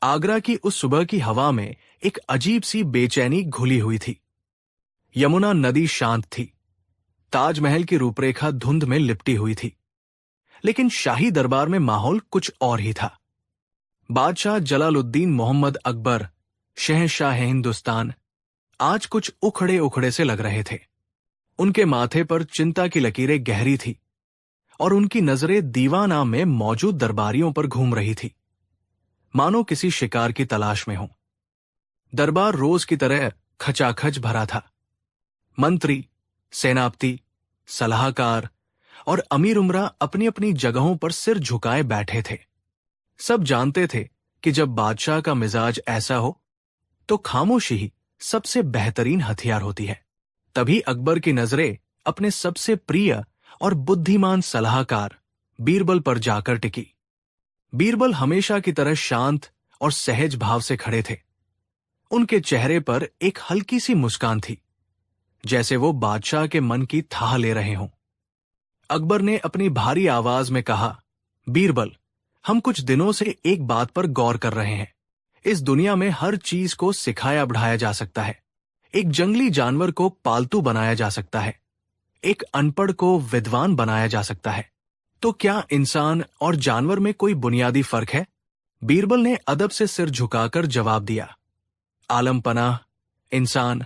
आगरा की उस सुबह की हवा में एक अजीब सी बेचैनी घुली हुई थी। यमुना नदी शांत थी, ताजमहल की रूपरेखा धुंध में लिपटी हुई थी, लेकिन शाही दरबार में माहौल कुछ और ही था। बादशाह जलालुद्दीन मोहम्मद अकबर, शहंशाह हिंदुस्तान, आज कुछ उखड़े उखड़े से लग रहे थे। उनके माथे पर चिंता की लकीरें गहरी थी और उनकी नजरें दीवाना में मौजूद दरबारियों पर घूम रही थी, मानो किसी शिकार की तलाश में हो। दरबार रोज की तरह खचाखच भरा था। मंत्री, सेनापति, सलाहकार और अमीर उमरा अपनी अपनी जगहों पर सिर झुकाए बैठे थे। सब जानते थे कि जब बादशाह का मिजाज ऐसा हो तो खामोशी ही सबसे बेहतरीन हथियार होती है। तभी अकबर की नजरें अपने सबसे प्रिय और बुद्धिमान सलाहकार बीरबल पर जाकर टिकी। बीरबल हमेशा की तरह शांत और सहज भाव से खड़े थे। उनके चेहरे पर एक हल्की सी मुस्कान थी, जैसे वो बादशाह के मन की थाह ले रहे हों। अकबर ने अपनी भारी आवाज में कहा, बीरबल, हम कुछ दिनों से एक बात पर गौर कर रहे हैं। इस दुनिया में हर चीज को सिखाया बढ़ाया जा सकता है। एक जंगली जानवर को पालतू बनाया जा सकता है, एक अनपढ़ को विद्वान बनाया जा सकता है। तो क्या इंसान और जानवर में कोई बुनियादी फर्क है? बीरबल ने अदब से सिर झुकाकर जवाब दिया, आलमपनाह, इंसान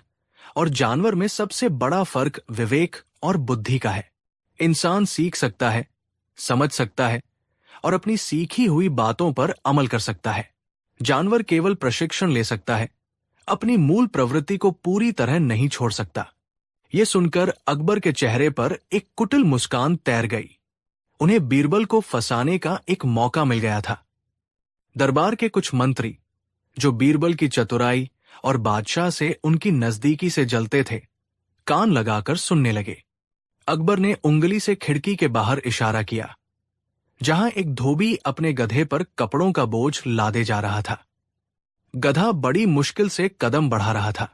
और जानवर में सबसे बड़ा फर्क विवेक और बुद्धि का है। इंसान सीख सकता है, समझ सकता है और अपनी सीखी हुई बातों पर अमल कर सकता है। जानवर केवल प्रशिक्षण ले सकता है, अपनी मूल प्रवृत्ति को पूरी तरह नहीं छोड़ सकता। यह सुनकर अकबर के चेहरे पर एक कुटिल मुस्कान तैर गई। उन्हें बीरबल को फंसाने का एक मौका मिल गया था। दरबार के कुछ मंत्री, जो बीरबल की चतुराई और बादशाह से उनकी नजदीकी से जलते थे, कान लगाकर सुनने लगे। अकबर ने उंगली से खिड़की के बाहर इशारा किया, जहां एक धोबी अपने गधे पर कपड़ों का बोझ लादे जा रहा था। गधा बड़ी मुश्किल से कदम बढ़ा रहा था।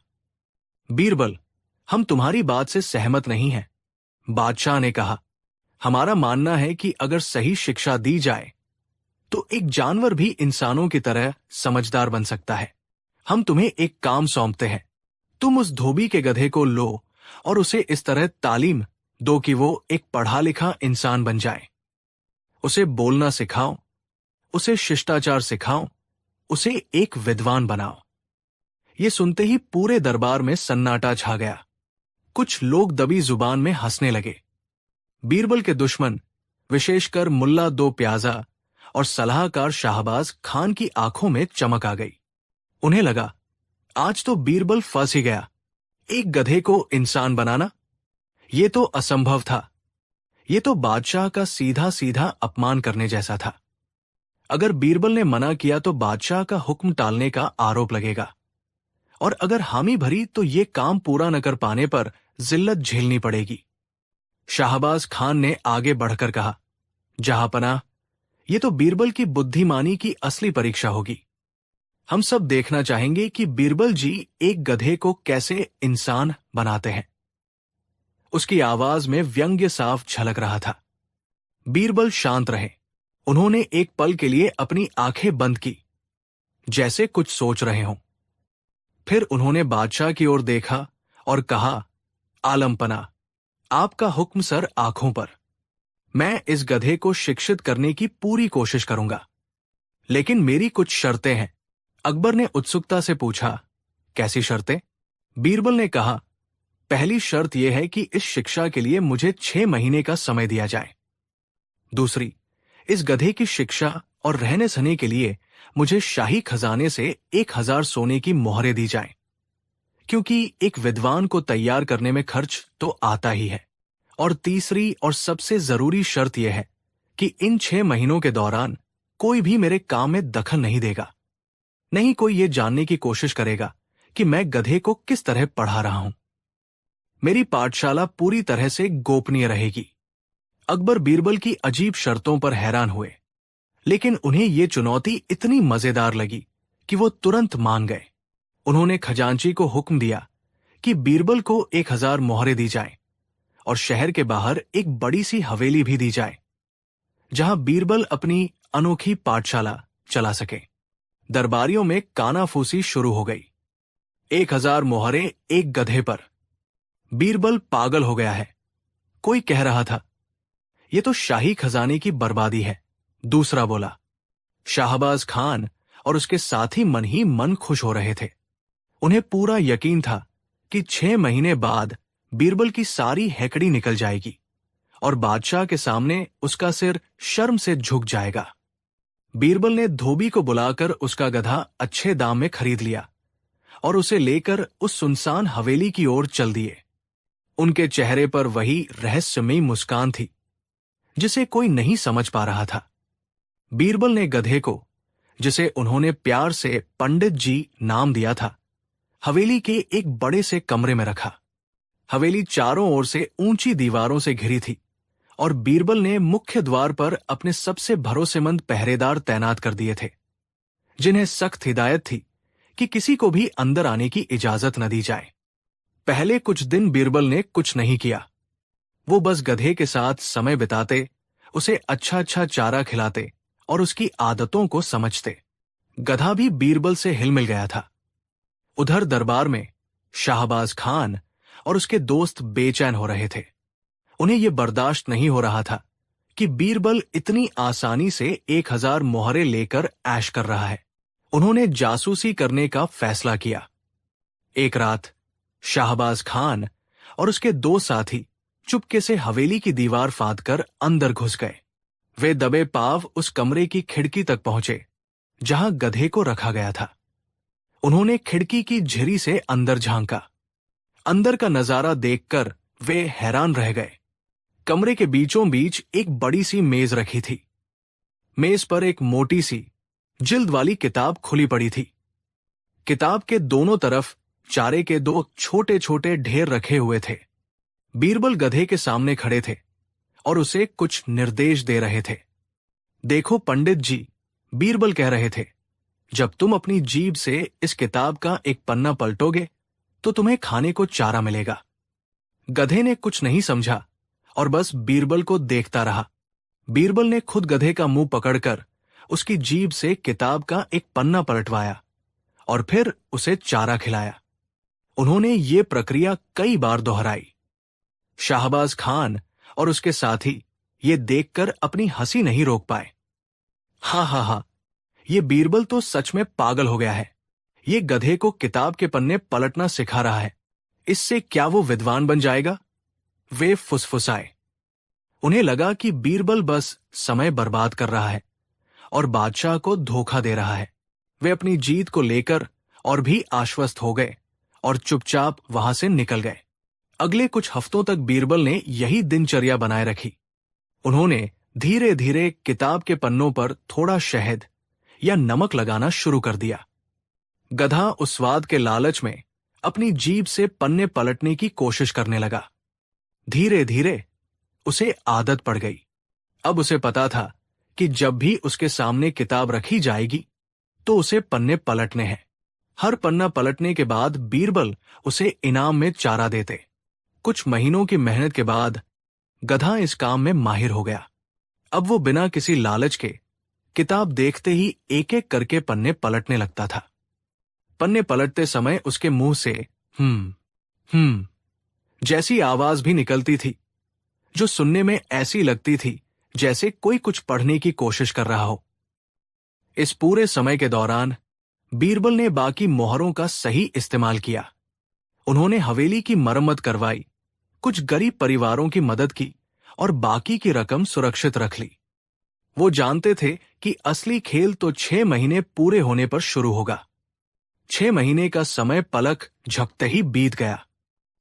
बीरबल, हम तुम्हारी बात से सहमत नहीं हैं, बादशाह ने कहा। हमारा मानना है कि अगर सही शिक्षा दी जाए तो एक जानवर भी इंसानों की तरह समझदार बन सकता है। हम तुम्हें एक काम सौंपते हैं। तुम उस धोबी के गधे को लो और उसे इस तरह तालीम दो कि वो एक पढ़ा लिखा इंसान बन जाए। उसे बोलना सिखाओ, उसे शिष्टाचार सिखाओ, उसे एक विद्वान बनाओ। ये सुनते ही पूरे दरबार में सन्नाटा छा गया। कुछ लोग दबी जुबान में हंसने लगे। बीरबल के दुश्मन, विशेषकर मुल्ला दो प्याजा और सलाहकार शाहबाज खान की आंखों में चमक आ गई। उन्हें लगा, आज तो बीरबल फंस ही गया। एक गधे को इंसान बनाना, ये तो असंभव था। ये तो बादशाह का सीधा सीधा अपमान करने जैसा था। अगर बीरबल ने मना किया तो बादशाह का हुक्म टालने का आरोप लगेगा, और अगर हामी भरी तो ये काम पूरा न कर पाने पर जिल्लत झेलनी पड़ेगी। शाहबाज खान ने आगे बढ़कर कहा, जहांपनाह, ये तो बीरबल की बुद्धिमानी की असली परीक्षा होगी। हम सब देखना चाहेंगे कि बीरबल जी एक गधे को कैसे इंसान बनाते हैं। उसकी आवाज में व्यंग्य साफ झलक रहा था। बीरबल शांत रहे। उन्होंने एक पल के लिए अपनी आंखें बंद की, जैसे कुछ सोच रहे हों। फिर उन्होंने बादशाह की ओर देखा और कहा, आलमपना, आपका हुक्म सर आंखों पर। मैं इस गधे को शिक्षित करने की पूरी कोशिश करूंगा, लेकिन मेरी कुछ शर्तें हैं। अकबर ने उत्सुकता से पूछा, कैसी शर्तें? बीरबल ने कहा, पहली शर्त यह है कि इस शिक्षा के लिए मुझे 6 महीने का समय दिया जाए। दूसरी, इस गधे की शिक्षा और रहने सहने के लिए मुझे शाही खजाने से 1000 सोने की मोहरें दी जाएं, क्योंकि एक विद्वान को तैयार करने में खर्च तो आता ही है। और तीसरी और सबसे जरूरी शर्त यह है कि इन 6 महीनों के दौरान कोई भी मेरे काम में दखल नहीं देगा। नहीं कोई ये जानने की कोशिश करेगा कि मैं गधे को किस तरह पढ़ा रहा हूं। मेरी पाठशाला पूरी तरह से गोपनीय रहेगी। अकबर बीरबल की अजीब शर्तों पर हैरान हुए, लेकिन उन्हें यह चुनौती इतनी मजेदार लगी कि वो तुरंत मान गए। उन्होंने खजांची को हुक्म दिया कि बीरबल को 1000 मोहरें दी जाएं और शहर के बाहर एक बड़ी सी हवेली भी दी जाए, जहां बीरबल अपनी अनोखी पाठशाला चला सके। दरबारियों में कानाफूसी शुरू हो गई। 1000 मोहरें एक गधे पर। बीरबल पागल हो गया है। कोई कह रहा था, यह तो शाही खजाने की बर्बादी है। दूसरा बोला। शाहबाज खान और उसके साथी मन ही मन खुश हो रहे थे। उन्हें पूरा यकीन था कि 6 महीने बाद बीरबल की सारी हैकड़ी निकल जाएगी और बादशाह के सामने उसका सिर शर्म से झुक जाएगा। बीरबल ने धोबी को बुलाकर उसका गधा अच्छे दाम में खरीद लिया और उसे लेकर उस सुनसान हवेली की ओर चल दिए। उनके चेहरे पर वही रहस्यमयी मुस्कान थी जिसे कोई नहीं समझ पा रहा था। बीरबल ने गधे को, जिसे उन्होंने प्यार से पंडित जी नाम दिया था, हवेली के एक बड़े से कमरे में रखा। हवेली चारों ओर से ऊंची दीवारों से घिरी थी और बीरबल ने मुख्य द्वार पर अपने सबसे भरोसेमंद पहरेदार तैनात कर दिए थे, जिन्हें सख्त हिदायत थी कि किसी को भी अंदर आने की इजाजत न दी जाए। पहले कुछ दिन बीरबल ने कुछ नहीं किया। वो बस गधे के साथ समय बिताते, उसे अच्छा अच्छा चारा खिलाते और उसकी आदतों को समझते। गधा भी बीरबल से हिलमिल गया था। उधर दरबार में शाहबाज खान और उसके दोस्त बेचैन हो रहे थे। उन्हें यह बर्दाश्त नहीं हो रहा था कि बीरबल इतनी आसानी से 1000 मोहरे लेकर ऐश कर रहा है। उन्होंने जासूसी करने का फैसला किया। एक रात शाहबाज खान और उसके 2 साथी चुपके से हवेली की दीवार फांदकर अंदर घुस गए। वे दबे पांव उस कमरे की खिड़की तक पहुंचे जहां गधे को रखा गया था। उन्होंने खिड़की की झिरी से अंदर झांका। अंदर का नजारा देखकर वे हैरान रह गए। कमरे के बीचों बीच एक बड़ी सी मेज रखी थी। मेज पर एक मोटी सी जिल्द वाली किताब खुली पड़ी थी। किताब के दोनों तरफ चारे के 2 छोटे छोटे ढेर रखे हुए थे। बीरबल गधे के सामने खड़े थे और उसे कुछ निर्देश दे रहे थे। देखो पंडित जी, बीरबल कह रहे थे, जब तुम अपनी जीभ से इस किताब का एक पन्ना पलटोगे तो तुम्हें खाने को चारा मिलेगा। गधे ने कुछ नहीं समझा और बस बीरबल को देखता रहा। बीरबल ने खुद गधे का मुंह पकड़कर उसकी जीभ से किताब का एक पन्ना पलटवाया और फिर उसे चारा खिलाया। उन्होंने ये प्रक्रिया कई बार दोहराई। शाहबाज खान और उसके साथी ये देखकर अपनी हंसी नहीं रोक पाए। हा, ये बीरबल तो सच में पागल हो गया है। ये गधे को किताब के पन्ने पलटना सिखा रहा है। इससे क्या वो विद्वान बन जाएगा? वे फुसफुसाए। उन्हें लगा कि बीरबल बस समय बर्बाद कर रहा है और बादशाह को धोखा दे रहा है। वे अपनी जीत को लेकर और भी आश्वस्त हो गए और चुपचाप वहां से निकल गए। अगले कुछ हफ्तों तक बीरबल ने यही दिनचर्या बनाए रखी। उन्होंने धीरे धीरे किताब के पन्नों पर थोड़ा शहद या नमक लगाना शुरू कर दिया। गधा उस स्वाद के लालच में अपनी जीभ से पन्ने पलटने की कोशिश करने लगा। धीरे धीरे उसे आदत पड़ गई। अब उसे पता था कि जब भी उसके सामने किताब रखी जाएगी तो उसे पन्ने पलटने हैं। हर पन्ना पलटने के बाद बीरबल उसे इनाम में चारा देते। कुछ महीनों की मेहनत के बाद गधा इस काम में माहिर हो गया। अब वो बिना किसी लालच के किताब देखते ही एक एक करके पन्ने पलटने लगता था। पन्ने पलटते समय उसके मुंह से हम्म जैसी आवाज भी निकलती थी, जो सुनने में ऐसी लगती थी जैसे कोई कुछ पढ़ने की कोशिश कर रहा हो। इस पूरे समय के दौरान बीरबल ने बाकी मोहरों का सही इस्तेमाल किया। उन्होंने हवेली की मरम्मत करवाई, कुछ गरीब परिवारों की मदद की और बाकी की रकम सुरक्षित रख ली। वो जानते थे कि असली खेल तो 6 महीने पूरे होने पर शुरू होगा। 6 महीने का समय पलक झपकते ही बीत गया।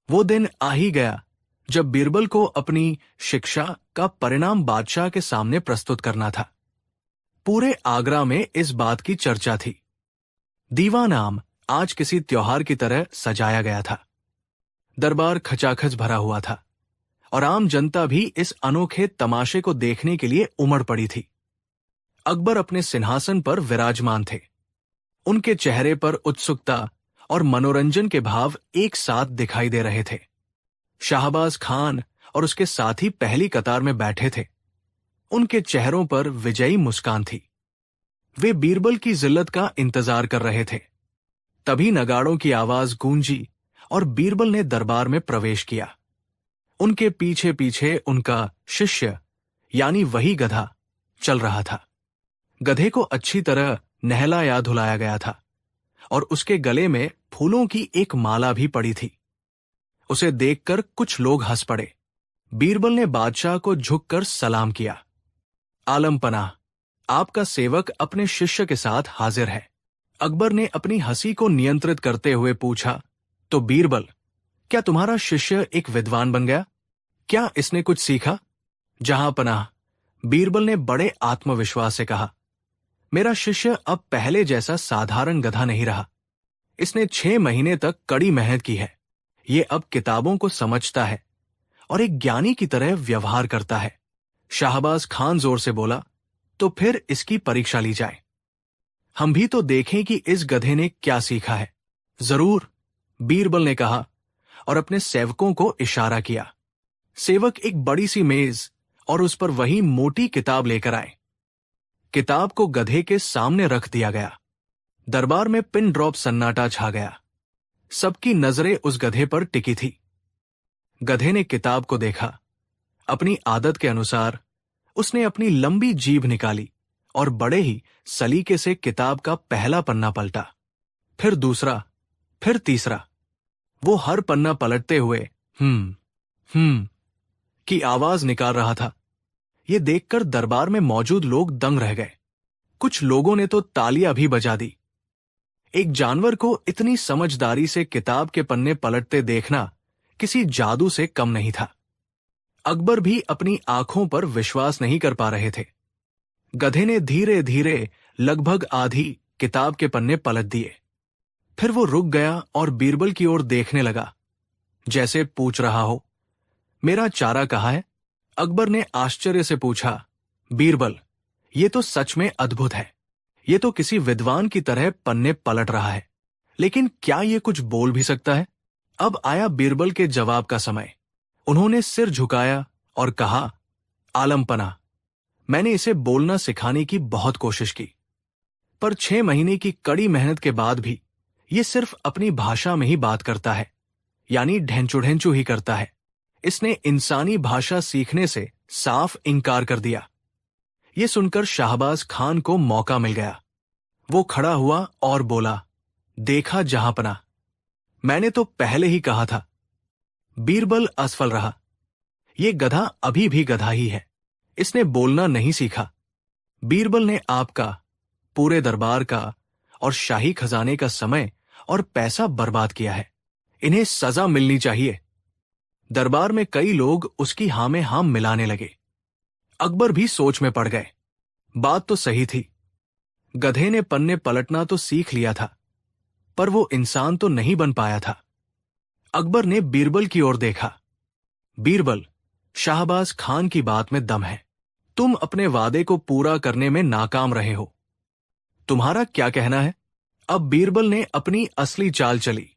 वो दिन आ ही गया जब बीरबल को अपनी शिक्षा का परिणाम बादशाह के सामने प्रस्तुत करना था। पूरे आगरा में इस बात की चर्चा थी। दीवान आम आज किसी त्योहार की तरह सजाया गया था। दरबार खचाखच भरा हुआ था और आम जनता भी इस अनोखे तमाशे को देखने के लिए उमड़ पड़ी थी। अकबर अपने सिंहासन पर विराजमान थे। उनके चेहरे पर उत्सुकता और मनोरंजन के भाव एक साथ दिखाई दे रहे थे। शाहबाज खान और उसके साथी पहली कतार में बैठे थे। उनके चेहरों पर विजयी मुस्कान थी। वे बीरबल की जिल्लत का इंतजार कर रहे थे। तभी नगाड़ों की आवाज गूंजी और बीरबल ने दरबार में प्रवेश किया। उनके पीछे पीछे उनका शिष्य यानी वही गधा चल रहा था। गधे को अच्छी तरह नहलाया धुलाया गया था और उसके गले में फूलों की एक माला भी पड़ी थी। उसे देखकर कुछ लोग हंस पड़े। बीरबल ने बादशाह को झुककर सलाम किया। आलम पनाह, आपका सेवक अपने शिष्य के साथ हाजिर है। अकबर ने अपनी हंसी को नियंत्रित करते हुए पूछा, तो बीरबल, क्या तुम्हारा शिष्य एक विद्वान बन गया? क्या इसने कुछ सीखा? जहां पनाह, बीरबल ने बड़े आत्मविश्वास से कहा, मेरा शिष्य अब पहले जैसा साधारण गधा नहीं रहा। इसने 6 महीने तक कड़ी मेहनत की है। ये अब किताबों को समझता है और एक ज्ञानी की तरह व्यवहार करता है। शाहबाज खान जोर से बोला, तो फिर इसकी परीक्षा ली जाए। हम भी तो देखें कि इस गधे ने क्या सीखा है। जरूर, बीरबल ने कहा और अपने सेवकों को इशारा किया। सेवक एक बड़ी सी मेज और उस पर वही मोटी किताब लेकर आए। किताब को गधे के सामने रख दिया गया। दरबार में पिन ड्रॉप सन्नाटा छा गया। सबकी नजरें उस गधे पर टिकी थी। गधे ने किताब को देखा। अपनी आदत के अनुसार उसने अपनी लंबी जीभ निकाली और बड़े ही सलीके से किताब का पहला पन्ना पलटा, फिर दूसरा, फिर तीसरा। वो हर पन्ना पलटते हुए हम्म की आवाज निकाल रहा था। ये देखकर दरबार में मौजूद लोग दंग रह गए। कुछ लोगों ने तो तालियां भी बजा दी। एक जानवर को इतनी समझदारी से किताब के पन्ने पलटते देखना किसी जादू से कम नहीं था। अकबर भी अपनी आंखों पर विश्वास नहीं कर पा रहे थे। गधे ने धीरे धीरे लगभग आधी किताब के पन्ने पलट दिए। फिर वो रुक गया और बीरबल की ओर देखने लगा, जैसे पूछ रहा हो, मेरा चारा कहाँ है? अकबर ने आश्चर्य से पूछा, बीरबल, ये तो सच में अद्भुत है। ये तो किसी विद्वान की तरह पन्ने पलट रहा है, लेकिन क्या ये कुछ बोल भी सकता है? अब आया बीरबल के जवाब का समय। उन्होंने सिर झुकाया और कहा, आलम पनाह, मैंने इसे बोलना सिखाने की बहुत कोशिश की, पर 6 महीने की कड़ी मेहनत के बाद भी ये सिर्फ अपनी भाषा में ही बात करता है, यानी ढेंचू ढेंचू ही करता है। इसने इंसानी भाषा सीखने से साफ इनकार कर दिया। ये सुनकर शाहबाज खान को मौका मिल गया। वो खड़ा हुआ और बोला, देखा जहांपनाह, मैंने तो पहले ही कहा था। बीरबल असफल रहा। ये गधा अभी भी गधा ही है। इसने बोलना नहीं सीखा। बीरबल ने आपका, पूरे दरबार का और शाही खजाने का समय और पैसा बर्बाद किया है। इन्हें सजा मिलनी चाहिए। दरबार में कई लोग उसकी हां में हां मिलाने लगे। अकबर भी सोच में पड़ गए। बात तो सही थी। गधे ने पन्ने पलटना तो सीख लिया था, पर वो इंसान तो नहीं बन पाया था। अकबर ने बीरबल की ओर देखा। बीरबल, शाहबाज खान की बात में दम है। तुम अपने वादे को पूरा करने में नाकाम रहे हो। तुम्हारा क्या कहना है? अब बीरबल ने अपनी असली चाल चली।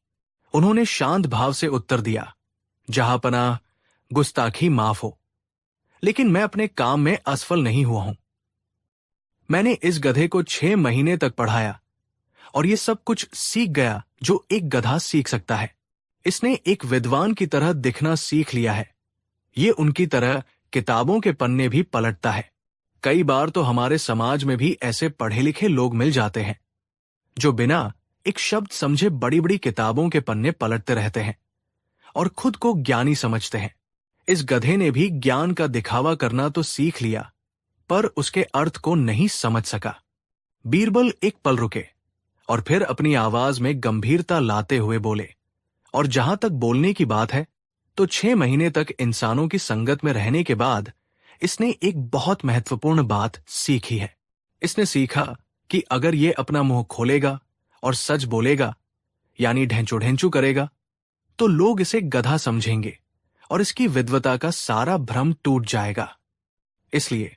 उन्होंने शांत भाव से उत्तर दिया, जहांपनाह, गुस्ताखी माफ हो, लेकिन मैं अपने काम में असफल नहीं हुआ हूं। मैंने इस गधे को 6 महीने तक पढ़ाया और ये सब कुछ सीख गया जो एक गधा सीख सकता है। इसने एक विद्वान की तरह दिखना सीख लिया है। ये उनकी तरह किताबों के पन्ने भी पलटता है। कई बार तो हमारे समाज में भी ऐसे पढ़े लिखे लोग मिल जाते हैं जो बिना एक शब्द समझे बड़ी बड़ी किताबों के पन्ने पलटते रहते हैं और खुद को ज्ञानी समझते हैं। इस गधे ने भी ज्ञान का दिखावा करना तो सीख लिया, पर उसके अर्थ को नहीं समझ सका। बीरबल एक पल रुके और फिर अपनी आवाज में गंभीरता लाते हुए बोले, और जहां तक बोलने की बात है, तो 6 महीने तक इंसानों की संगत में रहने के बाद इसने एक बहुत महत्वपूर्ण बात सीखी है। इसने सीखा कि अगर ये अपना मुंह खोलेगा और सच बोलेगा, यानी ढेंचू ढेंचू करेगा, तो लोग इसे गधा समझेंगे और इसकी विद्वता का सारा भ्रम टूट जाएगा। इसलिए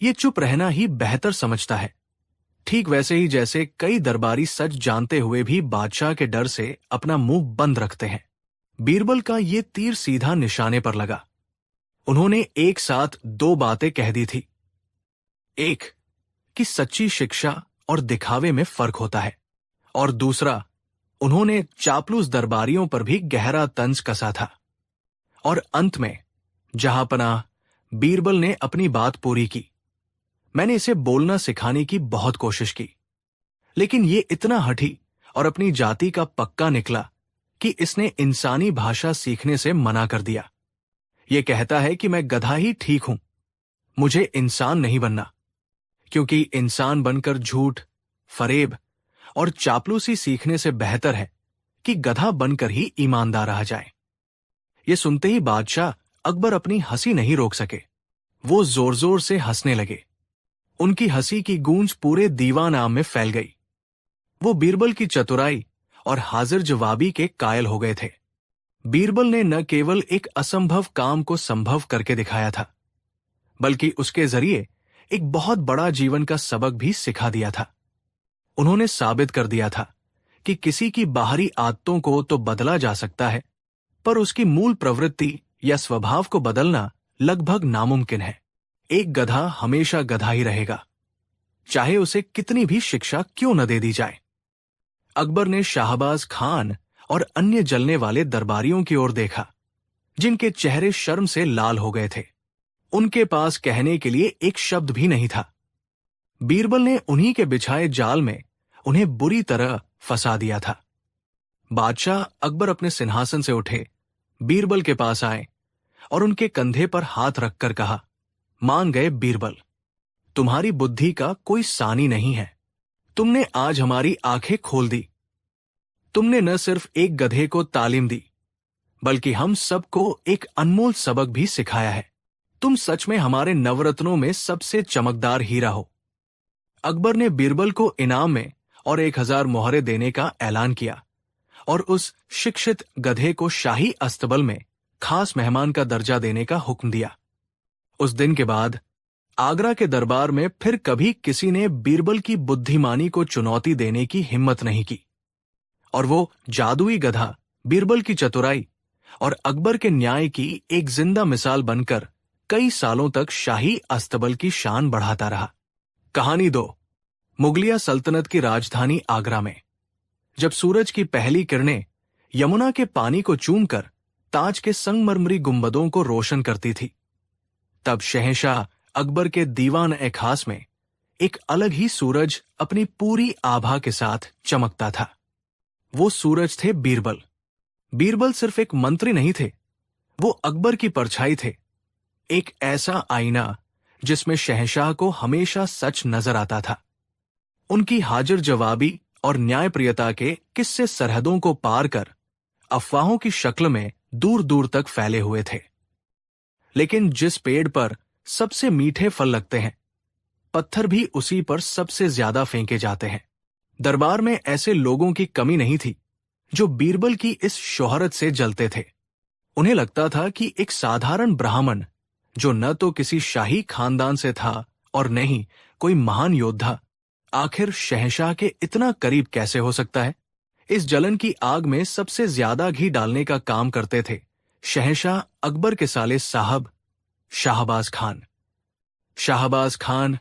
ये चुप रहना ही बेहतर समझता है। ठीक वैसे ही जैसे कई दरबारी सच जानते हुए भी बादशाह के डर से अपना मुंह बंद रखते हैं। बीरबल का ये तीर सीधा निशाने पर लगा। उन्होंने एक साथ 2 बातें कह दी थी। एक, कि सच्ची शिक्षा और दिखावे में फर्क होता है, और दूसरा, उन्होंने चापलूस दरबारियों पर भी गहरा तंज कसा था। और अंत में जहांपनाह बीरबल ने अपनी बात पूरी की। मैंने इसे बोलना सिखाने की बहुत कोशिश की, लेकिन ये इतना हठी और अपनी जाति का पक्का निकला कि इसने इंसानी भाषा सीखने से मना कर दिया। ये कहता है कि मैं गधा ही ठीक हूं, मुझे इंसान नहीं बनना, क्योंकि इंसान बनकर झूठ, फरेब और चापलूसी सीखने से बेहतर है कि गधा बनकर ही ईमानदार रहा जाए। ये सुनते ही बादशाह अकबर अपनी हंसी नहीं रोक सके। वो जोर जोर से हंसने लगे। उनकी हंसी की गूंज पूरे दीवान आम में फैल गई। वो बीरबल की चतुराई और हाजिर जवाबी के कायल हो गए थे। बीरबल ने न केवल एक असंभव काम को संभव करके दिखाया था, बल्कि उसके जरिए एक बहुत बड़ा जीवन का सबक भी सिखा दिया था। उन्होंने साबित कर दिया था कि किसी की बाहरी आदतों को तो बदला जा सकता है, पर उसकी मूल प्रवृत्ति या स्वभाव को बदलना लगभग नामुमकिन है। एक गधा हमेशा गधा ही रहेगा, चाहे उसे कितनी भी शिक्षा क्यों न दे दी जाए। अकबर ने शाहबाज खान और अन्य जलने वाले दरबारियों की ओर देखा, जिनके चेहरे शर्म से लाल हो गए थे। उनके पास कहने के लिए एक शब्द भी नहीं था। बीरबल ने उन्हीं के बिछाए जाल में उन्हें बुरी तरह फंसा दिया था। बादशाह अकबर अपने सिंहासन से उठे, बीरबल के पास आए और उनके कंधे पर हाथ रखकर कहा, मान गए बीरबल, तुम्हारी बुद्धि का कोई सानी नहीं है। तुमने आज हमारी आंखें खोल दी। तुमने न सिर्फ एक गधे को तालीम दी, बल्कि हम सबको एक अनमोल सबक भी सिखाया है। तुम सच में हमारे नवरत्नों में सबसे चमकदार हीरा हो। अकबर ने बीरबल को इनाम में और 1000 मोहरे देने का ऐलान किया और उस शिक्षित गधे को शाही अस्तबल में खास मेहमान का दर्जा देने का हुक्म दिया। उस दिन के बाद आगरा के दरबार में फिर कभी किसी ने बीरबल की बुद्धिमानी को चुनौती देने की हिम्मत नहीं की, और वो जादुई गधा बीरबल की चतुराई और अकबर के न्याय की एक जिंदा मिसाल बनकर कई सालों तक शाही अस्तबल की शान बढ़ाता रहा। कहानी 2। मुगलिया सल्तनत की राजधानी आगरा में जब सूरज की पहली किरणें यमुना के पानी को चूमकर ताज के संगमरमरी गुंबदों को रोशन करती थी, तब शहंशाह अकबर के दीवान ए खास में एक अलग ही सूरज अपनी पूरी आभा के साथ चमकता था। वो सूरज थे बीरबल। बीरबल सिर्फ एक मंत्री नहीं थे, वो अकबर की परछाई थे, एक ऐसा आईना जिसमें शहंशाह को हमेशा सच नजर आता था। उनकी हाजिर जवाबी और न्यायप्रियता के किस्से सरहदों को पार कर अफवाहों की शक्ल में दूर दूर तक फैले हुए थे। लेकिन जिस पेड़ पर सबसे मीठे फल लगते हैं, पत्थर भी उसी पर सबसे ज्यादा फेंके जाते हैं। दरबार में ऐसे लोगों की कमी नहीं थी जो बीरबल की इस शोहरत से जलते थे। उन्हें लगता था कि एक साधारण ब्राह्मण, जो न तो किसी शाही खानदान से था और न ही कोई महान योद्धा, आखिर शहंशाह के इतना करीब कैसे हो सकता है। इस जलन की आग में सबसे ज्यादा घी डालने का काम करते थे शहंशाह अकबर के साले साहब शाहबाज खान। शाहबाज खान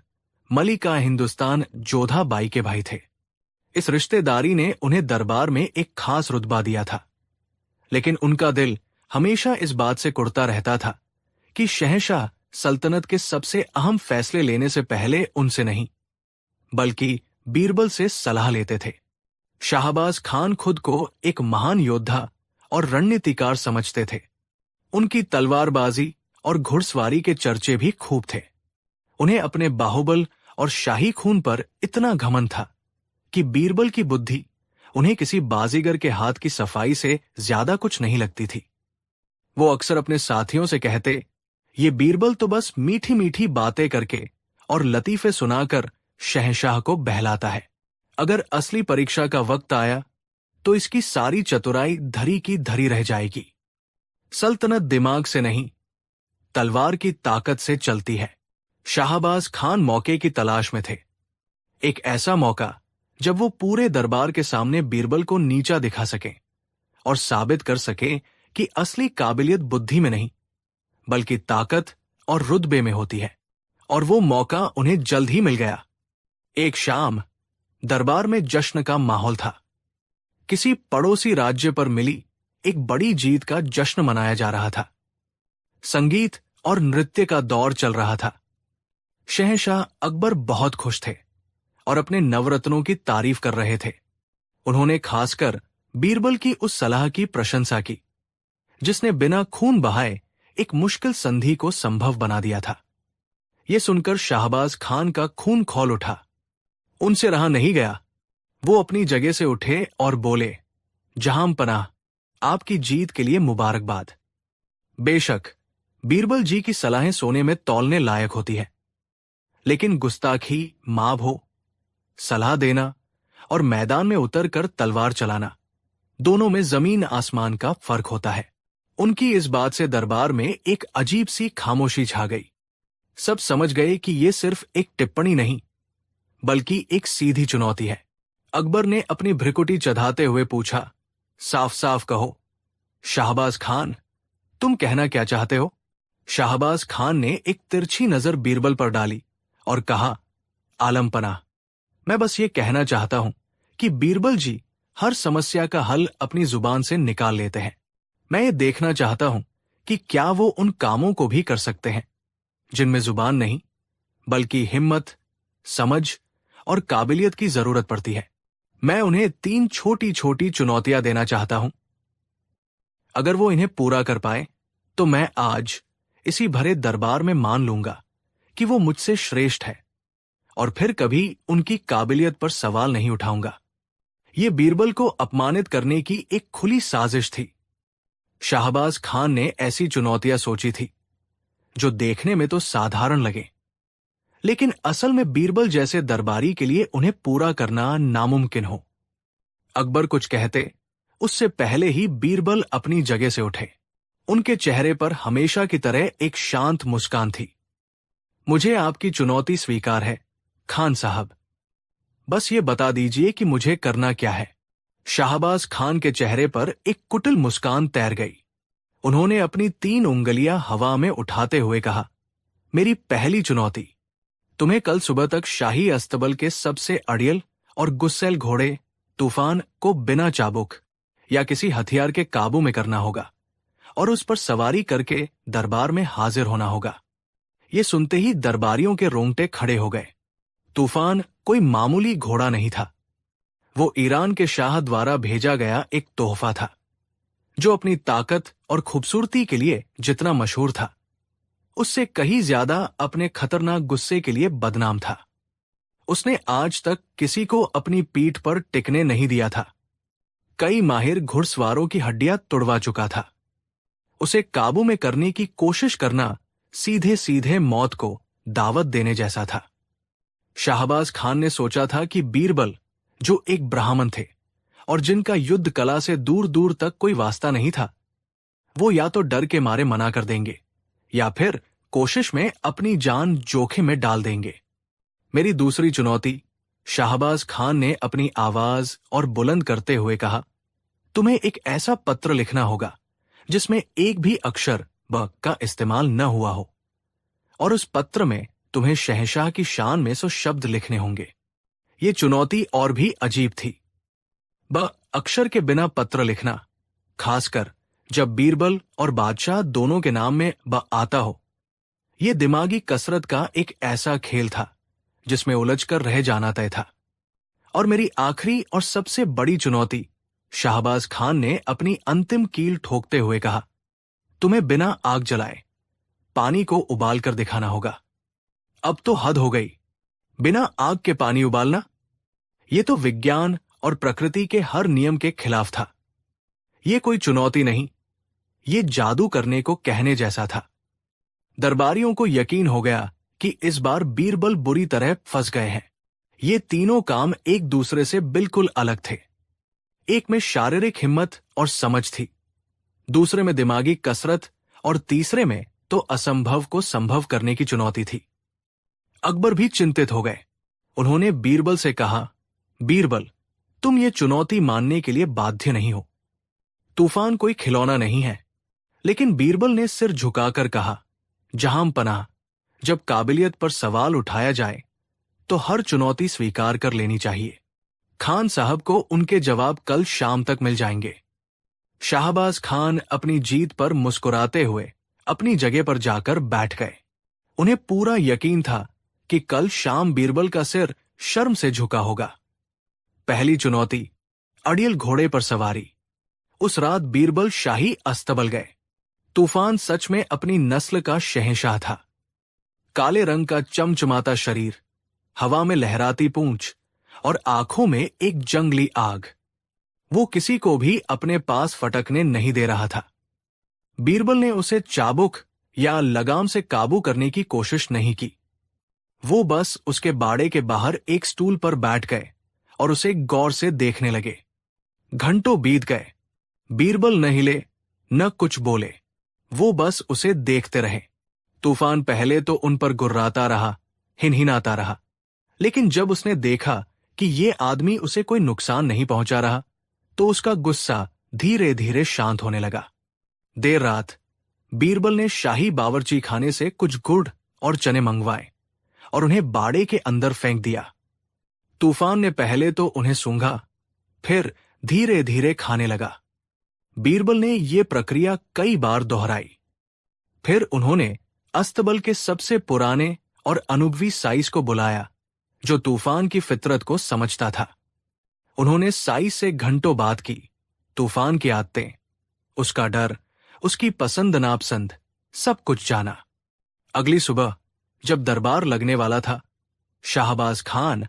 मलिका हिंदुस्तान जोधा बाई के भाई थे। इस रिश्तेदारी ने उन्हें दरबार में एक खास रुतबा दिया था, लेकिन उनका दिल हमेशा इस बात से कुढ़ता रहता था कि शहंशाह सल्तनत के सबसे अहम फैसले लेने से पहले उनसे नहीं, बल्कि बीरबल से सलाह लेते थे। शाहबाज खान खुद को एक महान योद्धा और रणनीतिकार समझते थे। उनकी तलवारबाजी और घुड़सवारी के चर्चे भी खूब थे। उन्हें अपने बाहुबल और शाही खून पर इतना घमंड था कि बीरबल की बुद्धि उन्हें किसी बाजीगर के हाथ की सफाई से ज्यादा कुछ नहीं लगती थी। वो अक्सर अपने साथियों से कहते, ये बीरबल तो बस मीठी मीठी बातें करके और लतीफे सुनाकर शहंशाह को बहलाता है। अगर असली परीक्षा का वक्त आया तो इसकी सारी चतुराई धरी की धरी रह जाएगी। सल्तनत दिमाग से नहीं, तलवार की ताकत से चलती है। शाहबाज खान मौके की तलाश में थे, एक ऐसा मौका जब वो पूरे दरबार के सामने बीरबल को नीचा दिखा सकें और साबित कर सकें कि असली काबिलियत बुद्धि में नहीं, बल्कि ताकत और रुतबे में होती है। और वो मौका उन्हें जल्द ही मिल गया। एक शाम दरबार में जश्न का माहौल था। किसी पड़ोसी राज्य पर मिली एक बड़ी जीत का जश्न मनाया जा रहा था। संगीत और नृत्य का दौर चल रहा था। शहंशाह अकबर बहुत खुश थे और अपने नवरत्नों की तारीफ कर रहे थे। उन्होंने खासकर बीरबल की उस सलाह की प्रशंसा की जिसने बिना खून बहाए एक मुश्किल संधि को संभव बना दिया था। यह सुनकर शाहबाज खान का खून खौल उठा। उनसे रहा नहीं गया। वो अपनी जगह से उठे और बोले, जहां पनाह, आपकी जीत के लिए मुबारकबाद। बेशक बीरबल जी की सलाहें सोने में तौलने लायक होती है, लेकिन गुस्ताखी माफ हो, सलाह देना और मैदान में उतरकर तलवार चलाना, दोनों में जमीन आसमान का फर्क होता है। उनकी इस बात से दरबार में एक अजीब सी खामोशी छा गई। सब समझ गए कि यह सिर्फ एक टिप्पणी नहीं बल्कि एक सीधी चुनौती है। अकबर ने अपनी भ्रिकुटी चढ़ाते हुए पूछा, साफ साफ कहो शाहबाज खान, तुम कहना क्या चाहते हो? शाहबाज खान ने एक तिरछी नजर बीरबल पर डाली और कहा, आलम पनाह, मैं बस ये कहना चाहता हूं कि बीरबल जी हर समस्या का हल अपनी जुबान से निकाल लेते हैं। मैं ये देखना चाहता हूं कि क्या वो उन कामों को भी कर सकते हैं जिनमें जुबान नहीं बल्कि हिम्मत, समझ और काबिलियत की जरूरत पड़ती है। मैं उन्हें 3 छोटी छोटी चुनौतियां देना चाहता हूं। अगर वो इन्हें पूरा कर पाए तो मैं आज इसी भरे दरबार में मान लूंगा कि वो मुझसे श्रेष्ठ है और फिर कभी उनकी काबिलियत पर सवाल नहीं उठाऊंगा। ये बीरबल को अपमानित करने की एक खुली साजिश थी। शाहबाज खान ने ऐसी चुनौतियां सोची थी जो देखने में तो साधारण लगे, लेकिन असल में बीरबल जैसे दरबारी के लिए उन्हें पूरा करना नामुमकिन हो। अकबर कुछ कहते उससे पहले ही बीरबल अपनी जगह से उठे। उनके चेहरे पर हमेशा की तरह एक शांत मुस्कान थी। मुझे आपकी चुनौती स्वीकार है खान साहब, बस ये बता दीजिए कि मुझे करना क्या है। शाहबाज खान के चेहरे पर एक कुटिल मुस्कान तैर गई। उन्होंने अपनी 3 उंगलियां हवा में उठाते हुए कहा, मेरी पहली चुनौती, तुम्हें कल सुबह तक शाही अस्तबल के सबसे अड़ियल और गुस्सैल घोड़े तूफान को बिना चाबुक या किसी हथियार के काबू में करना होगा और उस पर सवारी करके दरबार में हाजिर होना होगा। ये सुनते ही दरबारियों के रोंगटे खड़े हो गए। तूफान कोई मामूली घोड़ा नहीं था। वो ईरान के शाह द्वारा भेजा गया एक तोहफा था जो अपनी ताकत और खूबसूरती के लिए जितना मशहूर था, उससे कहीं ज्यादा अपने खतरनाक गुस्से के लिए बदनाम था। उसने आज तक किसी को अपनी पीठ पर टिकने नहीं दिया था। कई माहिर घुड़सवारों की हड्डियां तुड़वा चुका था। उसे काबू में करने की कोशिश करना सीधे सीधे मौत को दावत देने जैसा था। शाहबाज खान ने सोचा था कि बीरबल, जो एक ब्राह्मण थे और जिनका युद्ध कला से दूर दूर तक कोई वास्ता नहीं था, वो या तो डर के मारे मना कर देंगे या फिर कोशिश में अपनी जान जोखिम में डाल देंगे। मेरी दूसरी चुनौती, शाहबाज खान ने अपनी आवाज और बुलंद करते हुए कहा, तुम्हें एक ऐसा पत्र लिखना होगा जिसमें एक भी अक्षर ब का इस्तेमाल न हुआ हो, और उस पत्र में तुम्हें शहंशाह की शान में 100 शब्द लिखने होंगे। ये चुनौती और भी अजीब थी। ब अक्षर के बिना पत्र लिखना, खासकर जब बीरबल और बादशाह दोनों के नाम में ब आता हो, यह दिमागी कसरत का एक ऐसा खेल था जिसमें उलझकर रह जाना तय था। और मेरी आखिरी और सबसे बड़ी चुनौती, शाहबाज खान ने अपनी अंतिम कील ठोकते हुए कहा, तुम्हें बिना आग जलाए पानी को उबाल कर दिखाना होगा। अब तो हद हो गई, बिना आग के पानी उबालना, यह तो विज्ञान और प्रकृति के हर नियम के खिलाफ था। यह कोई चुनौती नहीं, ये जादू करने को कहने जैसा था। दरबारियों को यकीन हो गया कि इस बार बीरबल बुरी तरह फंस गए हैं। ये तीनों काम एक दूसरे से बिल्कुल अलग थे। एक में शारीरिक हिम्मत और समझ थी, दूसरे में दिमागी कसरत और तीसरे में तो असंभव को संभव करने की चुनौती थी। अकबर भी चिंतित हो गए। उन्होंने बीरबल से कहा, बीरबल, तुम ये चुनौती मानने के लिए बाध्य नहीं हो। तूफान कोई खिलौना नहीं है। लेकिन बीरबल ने सिर झुकाकर कहा, जहां पनाह, जब काबिलियत पर सवाल उठाया जाए तो हर चुनौती स्वीकार कर लेनी चाहिए। खान साहब को उनके जवाब कल शाम तक मिल जाएंगे। शाहबाज खान अपनी जीत पर मुस्कुराते हुए अपनी जगह पर जाकर बैठ गए। उन्हें पूरा यकीन था कि कल शाम बीरबल का सिर शर्म से झुका होगा। पहली चुनौती, अड़ियल घोड़े पर सवारी। उस रात बीरबल शाही अस्तबल गए। तूफान सच में अपनी नस्ल का शहंशाह था। काले रंग का चमचमाता शरीर, हवा में लहराती पूंछ और आंखों में एक जंगली आग। वो किसी को भी अपने पास फटकने नहीं दे रहा था। बीरबल ने उसे चाबुक या लगाम से काबू करने की कोशिश नहीं की। वो बस उसके बाड़े के बाहर एक स्टूल पर बैठ गए और उसे गौर से देखने लगे। घंटों बीत गए। बीरबल न हिले, न कुछ बोले। वो बस उसे देखते रहे। तूफान पहले तो उन पर गुर्राता रहा, हिनहिनाता रहा, लेकिन जब उसने देखा कि ये आदमी उसे कोई नुकसान नहीं पहुंचा रहा, तो उसका गुस्सा धीरे धीरे शांत होने लगा। देर रात बीरबल ने शाही बावर्ची खाने से कुछ गुड़ और चने मंगवाए और उन्हें बाड़े के अंदर फेंक दिया। तूफान ने पहले तो उन्हें सूंघा, फिर धीरे धीरे खाने लगा। बीरबल ने यह प्रक्रिया कई बार दोहराई। फिर उन्होंने अस्तबल के सबसे पुराने और अनुभवी साइस को बुलाया, जो तूफान की फितरत को समझता था। उन्होंने साइस से घंटों बात की। तूफान की आदतें, उसका डर, उसकी पसंद नापसंद, सब कुछ जाना। अगली सुबह जब दरबार लगने वाला था, शाहबाज खान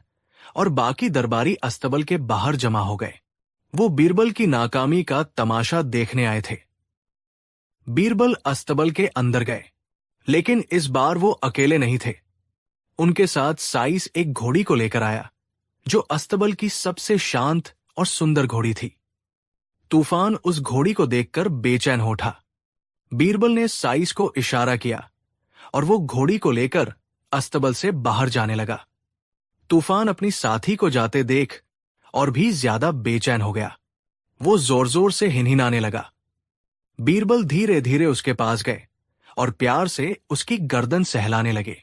और बाकी दरबारी अस्तबल के बाहर जमा हो गए। वो बीरबल की नाकामी का तमाशा देखने आए थे। बीरबल अस्तबल के अंदर गए, लेकिन इस बार वो अकेले नहीं थे। उनके साथ साइस एक घोड़ी को लेकर आया, जो अस्तबल की सबसे शांत और सुंदर घोड़ी थी। तूफान उस घोड़ी को देखकर बेचैन हो उठा। बीरबल ने साइस को इशारा किया और वो घोड़ी को लेकर अस्तबल से बाहर जाने लगा। तूफान अपनी साथी को जाते देख और भी ज्यादा बेचैन हो गया। वो जोर जोर से हिनहिनाने लगा। बीरबल धीरे धीरे उसके पास गए और प्यार से उसकी गर्दन सहलाने लगे।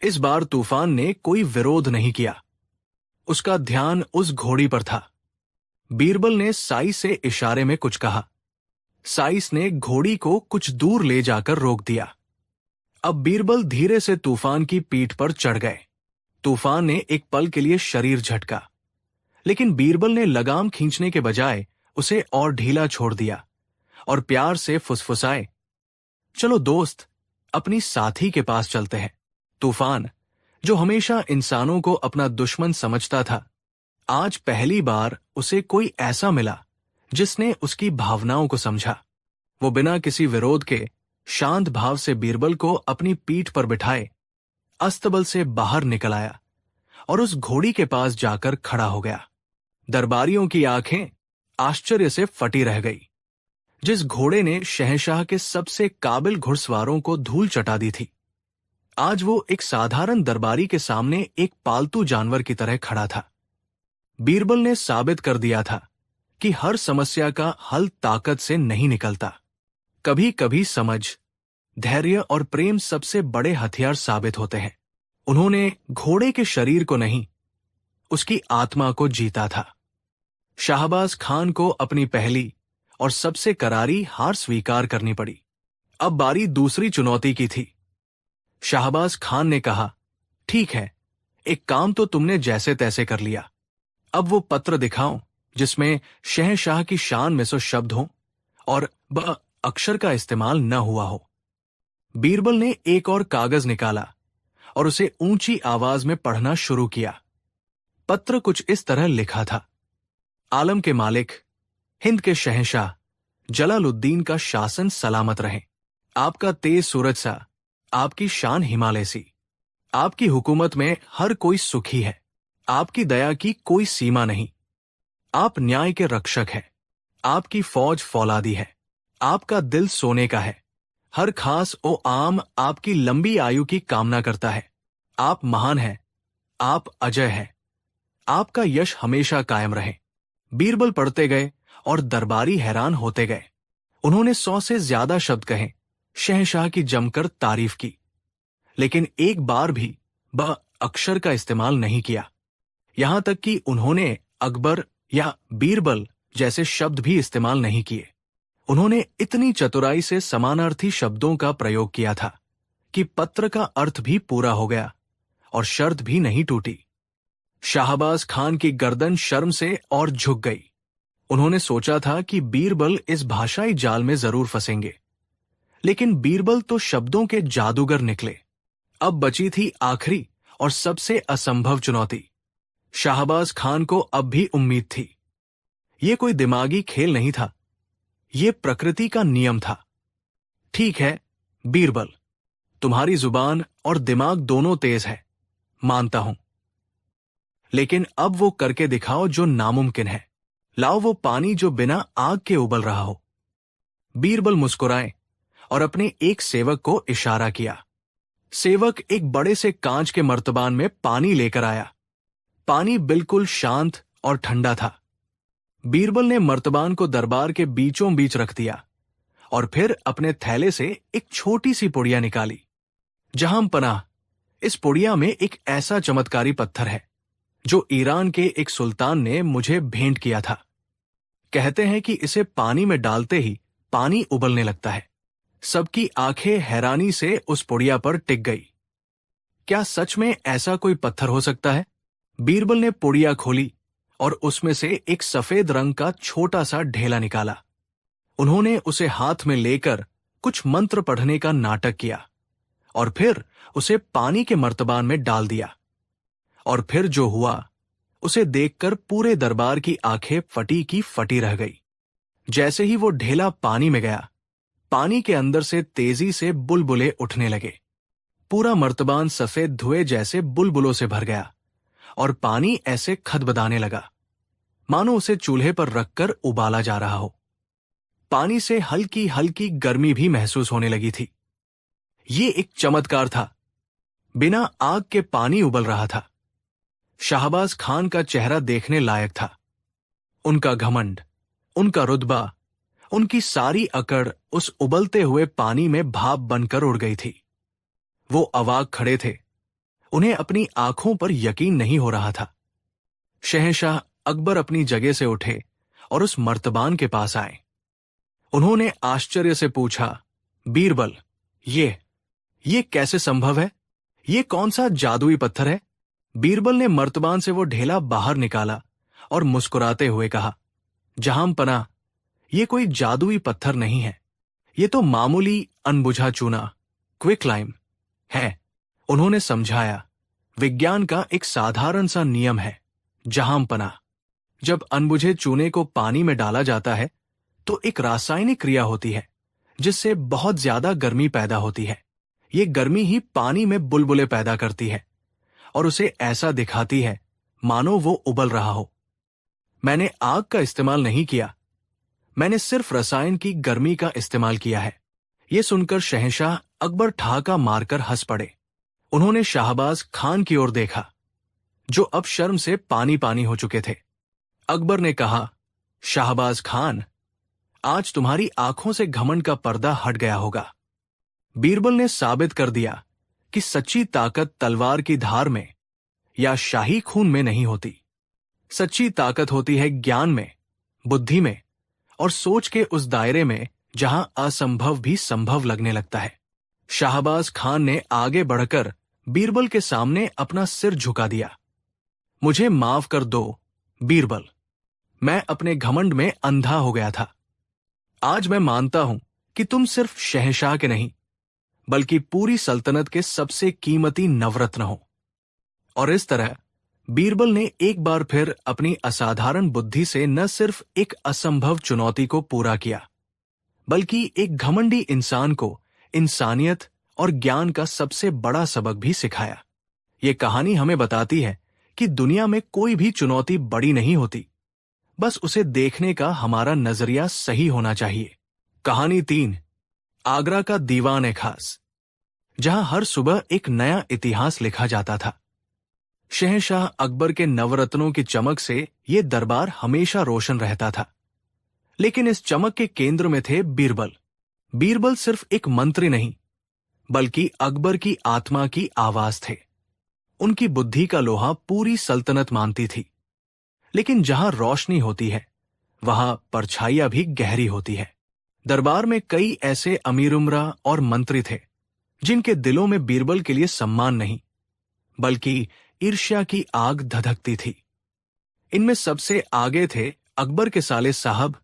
इस बार तूफान ने कोई विरोध नहीं किया। उसका ध्यान उस घोड़ी पर था। बीरबल ने साइस से इशारे में कुछ कहा। साइस ने घोड़ी को कुछ दूर ले जाकर रोक दिया। अब बीरबल धीरे से तूफान की पीठ पर चढ़ गए। तूफान ने एक पल के लिए शरीर झटका, लेकिन बीरबल ने लगाम खींचने के बजाय उसे और ढीला छोड़ दिया और प्यार से फुसफुसाए, चलो दोस्त, अपनी साथी के पास चलते हैं। तूफान, जो हमेशा इंसानों को अपना दुश्मन समझता था, आज पहली बार उसे कोई ऐसा मिला जिसने उसकी भावनाओं को समझा। वो बिना किसी विरोध के शांत भाव से बीरबल को अपनी पीठ पर बिठाए अस्तबल से बाहर निकल आया और उस घोड़ी के पास जाकर खड़ा हो गया। दरबारियों की आंखें आश्चर्य से फटी रह गई। जिस घोड़े ने शहंशाह के सबसे काबिल घुड़सवारों को धूल चटा दी थी, आज वो एक साधारण दरबारी के सामने एक पालतू जानवर की तरह खड़ा था। बीरबल ने साबित कर दिया था कि हर समस्या का हल ताकत से नहीं निकलता। कभी कभी समझ, धैर्य और प्रेम सबसे बड़े हथियार साबित होते हैं। उन्होंने घोड़े के शरीर को नहीं, उसकी आत्मा को जीता था। शाहबाज खान को अपनी पहली और सबसे करारी हार स्वीकार करनी पड़ी। अब बारी दूसरी चुनौती की थी। शाहबाज खान ने कहा, ठीक है, एक काम तो तुमने जैसे तैसे कर लिया। अब वो पत्र दिखाओ जिसमें शहंशाह की शान में सो शब्द हो और ब अक्षर का इस्तेमाल न हुआ हो। बीरबल ने एक और कागज निकाला और उसे ऊंची आवाज में पढ़ना शुरू किया। पत्र कुछ इस तरह लिखा था, आलम के मालिक, हिंद के शहंशाह, जलालुद्दीन का शासन सलामत रहे। आपका तेज सूरज सा, आपकी शान हिमालय सी। आपकी हुकूमत में हर कोई सुखी है। आपकी दया की कोई सीमा नहीं। आप न्याय के रक्षक हैं। आपकी फौज फौलादी है। आपका दिल सोने का है। हर खास ओ आम आपकी लंबी आयु की कामना करता है। आप महान हैं। आप अजय हैं। आपका यश हमेशा कायम रहे। बीरबल पढ़ते गए और दरबारी हैरान होते गए। उन्होंने 100 से ज्यादा शब्द कहे, शहंशाह की जमकर तारीफ की, लेकिन एक बार भी ब अक्षर का इस्तेमाल नहीं किया। यहां तक कि उन्होंने अकबर या बीरबल जैसे शब्द भी इस्तेमाल नहीं किए। उन्होंने इतनी चतुराई से समानार्थी शब्दों का प्रयोग किया था कि पत्र का अर्थ भी पूरा हो गया और शर्त भी नहीं टूटी। शाहबाज खान की गर्दन शर्म से और झुक गई। उन्होंने सोचा था कि बीरबल इस भाषाई जाल में जरूर फंसेंगे, लेकिन बीरबल तो शब्दों के जादूगर निकले। अब बची थी आखिरी और सबसे असंभव चुनौती। शाहबाज खान को अब भी उम्मीद थी। यह कोई दिमागी खेल नहीं था, यह प्रकृति का नियम था। ठीक है बीरबल, तुम्हारी जुबान और दिमाग दोनों तेज है, मानता हूं, लेकिन अब वो करके दिखाओ जो नामुमकिन है। लाओ वो पानी जो बिना आग के उबल रहा हो। बीरबल मुस्कुराए और अपने एक सेवक को इशारा किया। सेवक एक बड़े से कांच के मर्तबान में पानी लेकर आया। पानी बिल्कुल शांत और ठंडा था। बीरबल ने मर्तबान को दरबार के बीचों बीच रख दिया और फिर अपने थैले से एक छोटी सी पुड़िया निकाली। जहां पनाह, इस पुड़िया में एक ऐसा चमत्कारी पत्थर है जो ईरान के एक सुल्तान ने मुझे भेंट किया था। कहते हैं कि इसे पानी में डालते ही पानी उबलने लगता है। सबकी आंखें हैरानी से उस पुड़िया पर टिक गई। क्या सच में ऐसा कोई पत्थर हो सकता है? बीरबल ने पुड़िया खोली और उसमें से एक सफेद रंग का छोटा सा ढेला निकाला। उन्होंने उसे हाथ में लेकर कुछ मंत्र पढ़ने का नाटक किया और फिर उसे पानी के मर्तबान में डाल दिया। और फिर जो हुआ उसे देखकर पूरे दरबार की आंखें फटी की फटी रह गई। जैसे ही वो ढेला पानी में गया, पानी के अंदर से तेजी से बुलबुले उठने लगे। पूरा मर्तबान सफेद धुएं जैसे बुलबुलों से भर गया और पानी ऐसे खदबदाने लगा मानो उसे चूल्हे पर रखकर उबाला जा रहा हो। पानी से हल्की हल्की गर्मी भी महसूस होने लगी थी। ये एक चमत्कार था। बिना आग के पानी उबल रहा था। शाहबाज खान का चेहरा देखने लायक था। उनका घमंड, उनका रुतबा, उनकी सारी अकड़ उस उबलते हुए पानी में भाप बनकर उड़ गई थी। वो अवाक खड़े थे। उन्हें अपनी आंखों पर यकीन नहीं हो रहा था। शहंशाह अकबर अपनी जगह से उठे और उस मर्तबान के पास आए। उन्होंने आश्चर्य से पूछा, बीरबल, ये कैसे संभव है? ये कौन सा जादुई पत्थर है? बीरबल ने मर्तबान से वो ढेला बाहर निकाला और मुस्कुराते हुए कहा, जहां पनाह, ये कोई जादुई पत्थर नहीं है। ये तो मामूली अनबुझा चूना, क्विक लाइम है। उन्होंने समझाया, विज्ञान का एक साधारण सा नियम है, जहां पनाह, जब अनबुझे चूने को पानी में डाला जाता है तो एक रासायनिक क्रिया होती है जिससे बहुत ज्यादा गर्मी पैदा होती है। ये गर्मी ही पानी में बुलबुले पैदा करती है और उसे ऐसा दिखाती है मानो वो उबल रहा हो। मैंने आग का इस्तेमाल नहीं किया, मैंने सिर्फ रसायन की गर्मी का इस्तेमाल किया है। यह सुनकर शहंशाह अकबर ठहाका मारकर हंस पड़े। उन्होंने शाहबाज खान की ओर देखा, जो अब शर्म से पानी पानी हो चुके थे। अकबर ने कहा, शाहबाज खान, आज तुम्हारी आंखों से घमंड का पर्दा हट गया होगा। बीरबल ने साबित कर दिया कि सच्ची ताकत तलवार की धार में या शाही खून में नहीं होती। सच्ची ताकत होती है ज्ञान में, बुद्धि में और सोच के उस दायरे में जहां असंभव भी संभव लगने लगता है। शाहबाज खान ने आगे बढ़कर बीरबल के सामने अपना सिर झुका दिया। मुझे माफ कर दो बीरबल, मैं अपने घमंड में अंधा हो गया था। आज मैं मानता हूं कि तुम सिर्फ शहंशाह के नहीं बल्कि पूरी सल्तनत के सबसे कीमती नवरत्न हो। और इस तरह बीरबल ने एक बार फिर अपनी असाधारण बुद्धि से न सिर्फ एक असंभव चुनौती को पूरा किया, बल्कि एक घमंडी इंसान को इंसानियत और ज्ञान का सबसे बड़ा सबक भी सिखाया। ये कहानी हमें बताती है कि दुनिया में कोई भी चुनौती बड़ी नहीं होती, बस उसे देखने का हमारा नजरिया सही होना चाहिए। कहानी 3, आगरा का दीवान ए खास, जहां हर सुबह एक नया इतिहास लिखा जाता था। शहंशाह अकबर के नवरत्नों की चमक से यह दरबार हमेशा रोशन रहता था, लेकिन इस चमक के केंद्र में थे बीरबल। बीरबल सिर्फ एक मंत्री नहीं बल्कि अकबर की आत्मा की आवाज थे। उनकी बुद्धि का लोहा पूरी सल्तनत मानती थी, लेकिन जहां रोशनी होती है वहां परछाइयां भी गहरी होती है। दरबार में कई ऐसे अमीर उम्रा और मंत्री थे जिनके दिलों में बीरबल के लिए सम्मान नहीं बल्कि ईर्ष्या की आग धधकती थी। इनमें सबसे आगे थे अकबर के साले साहब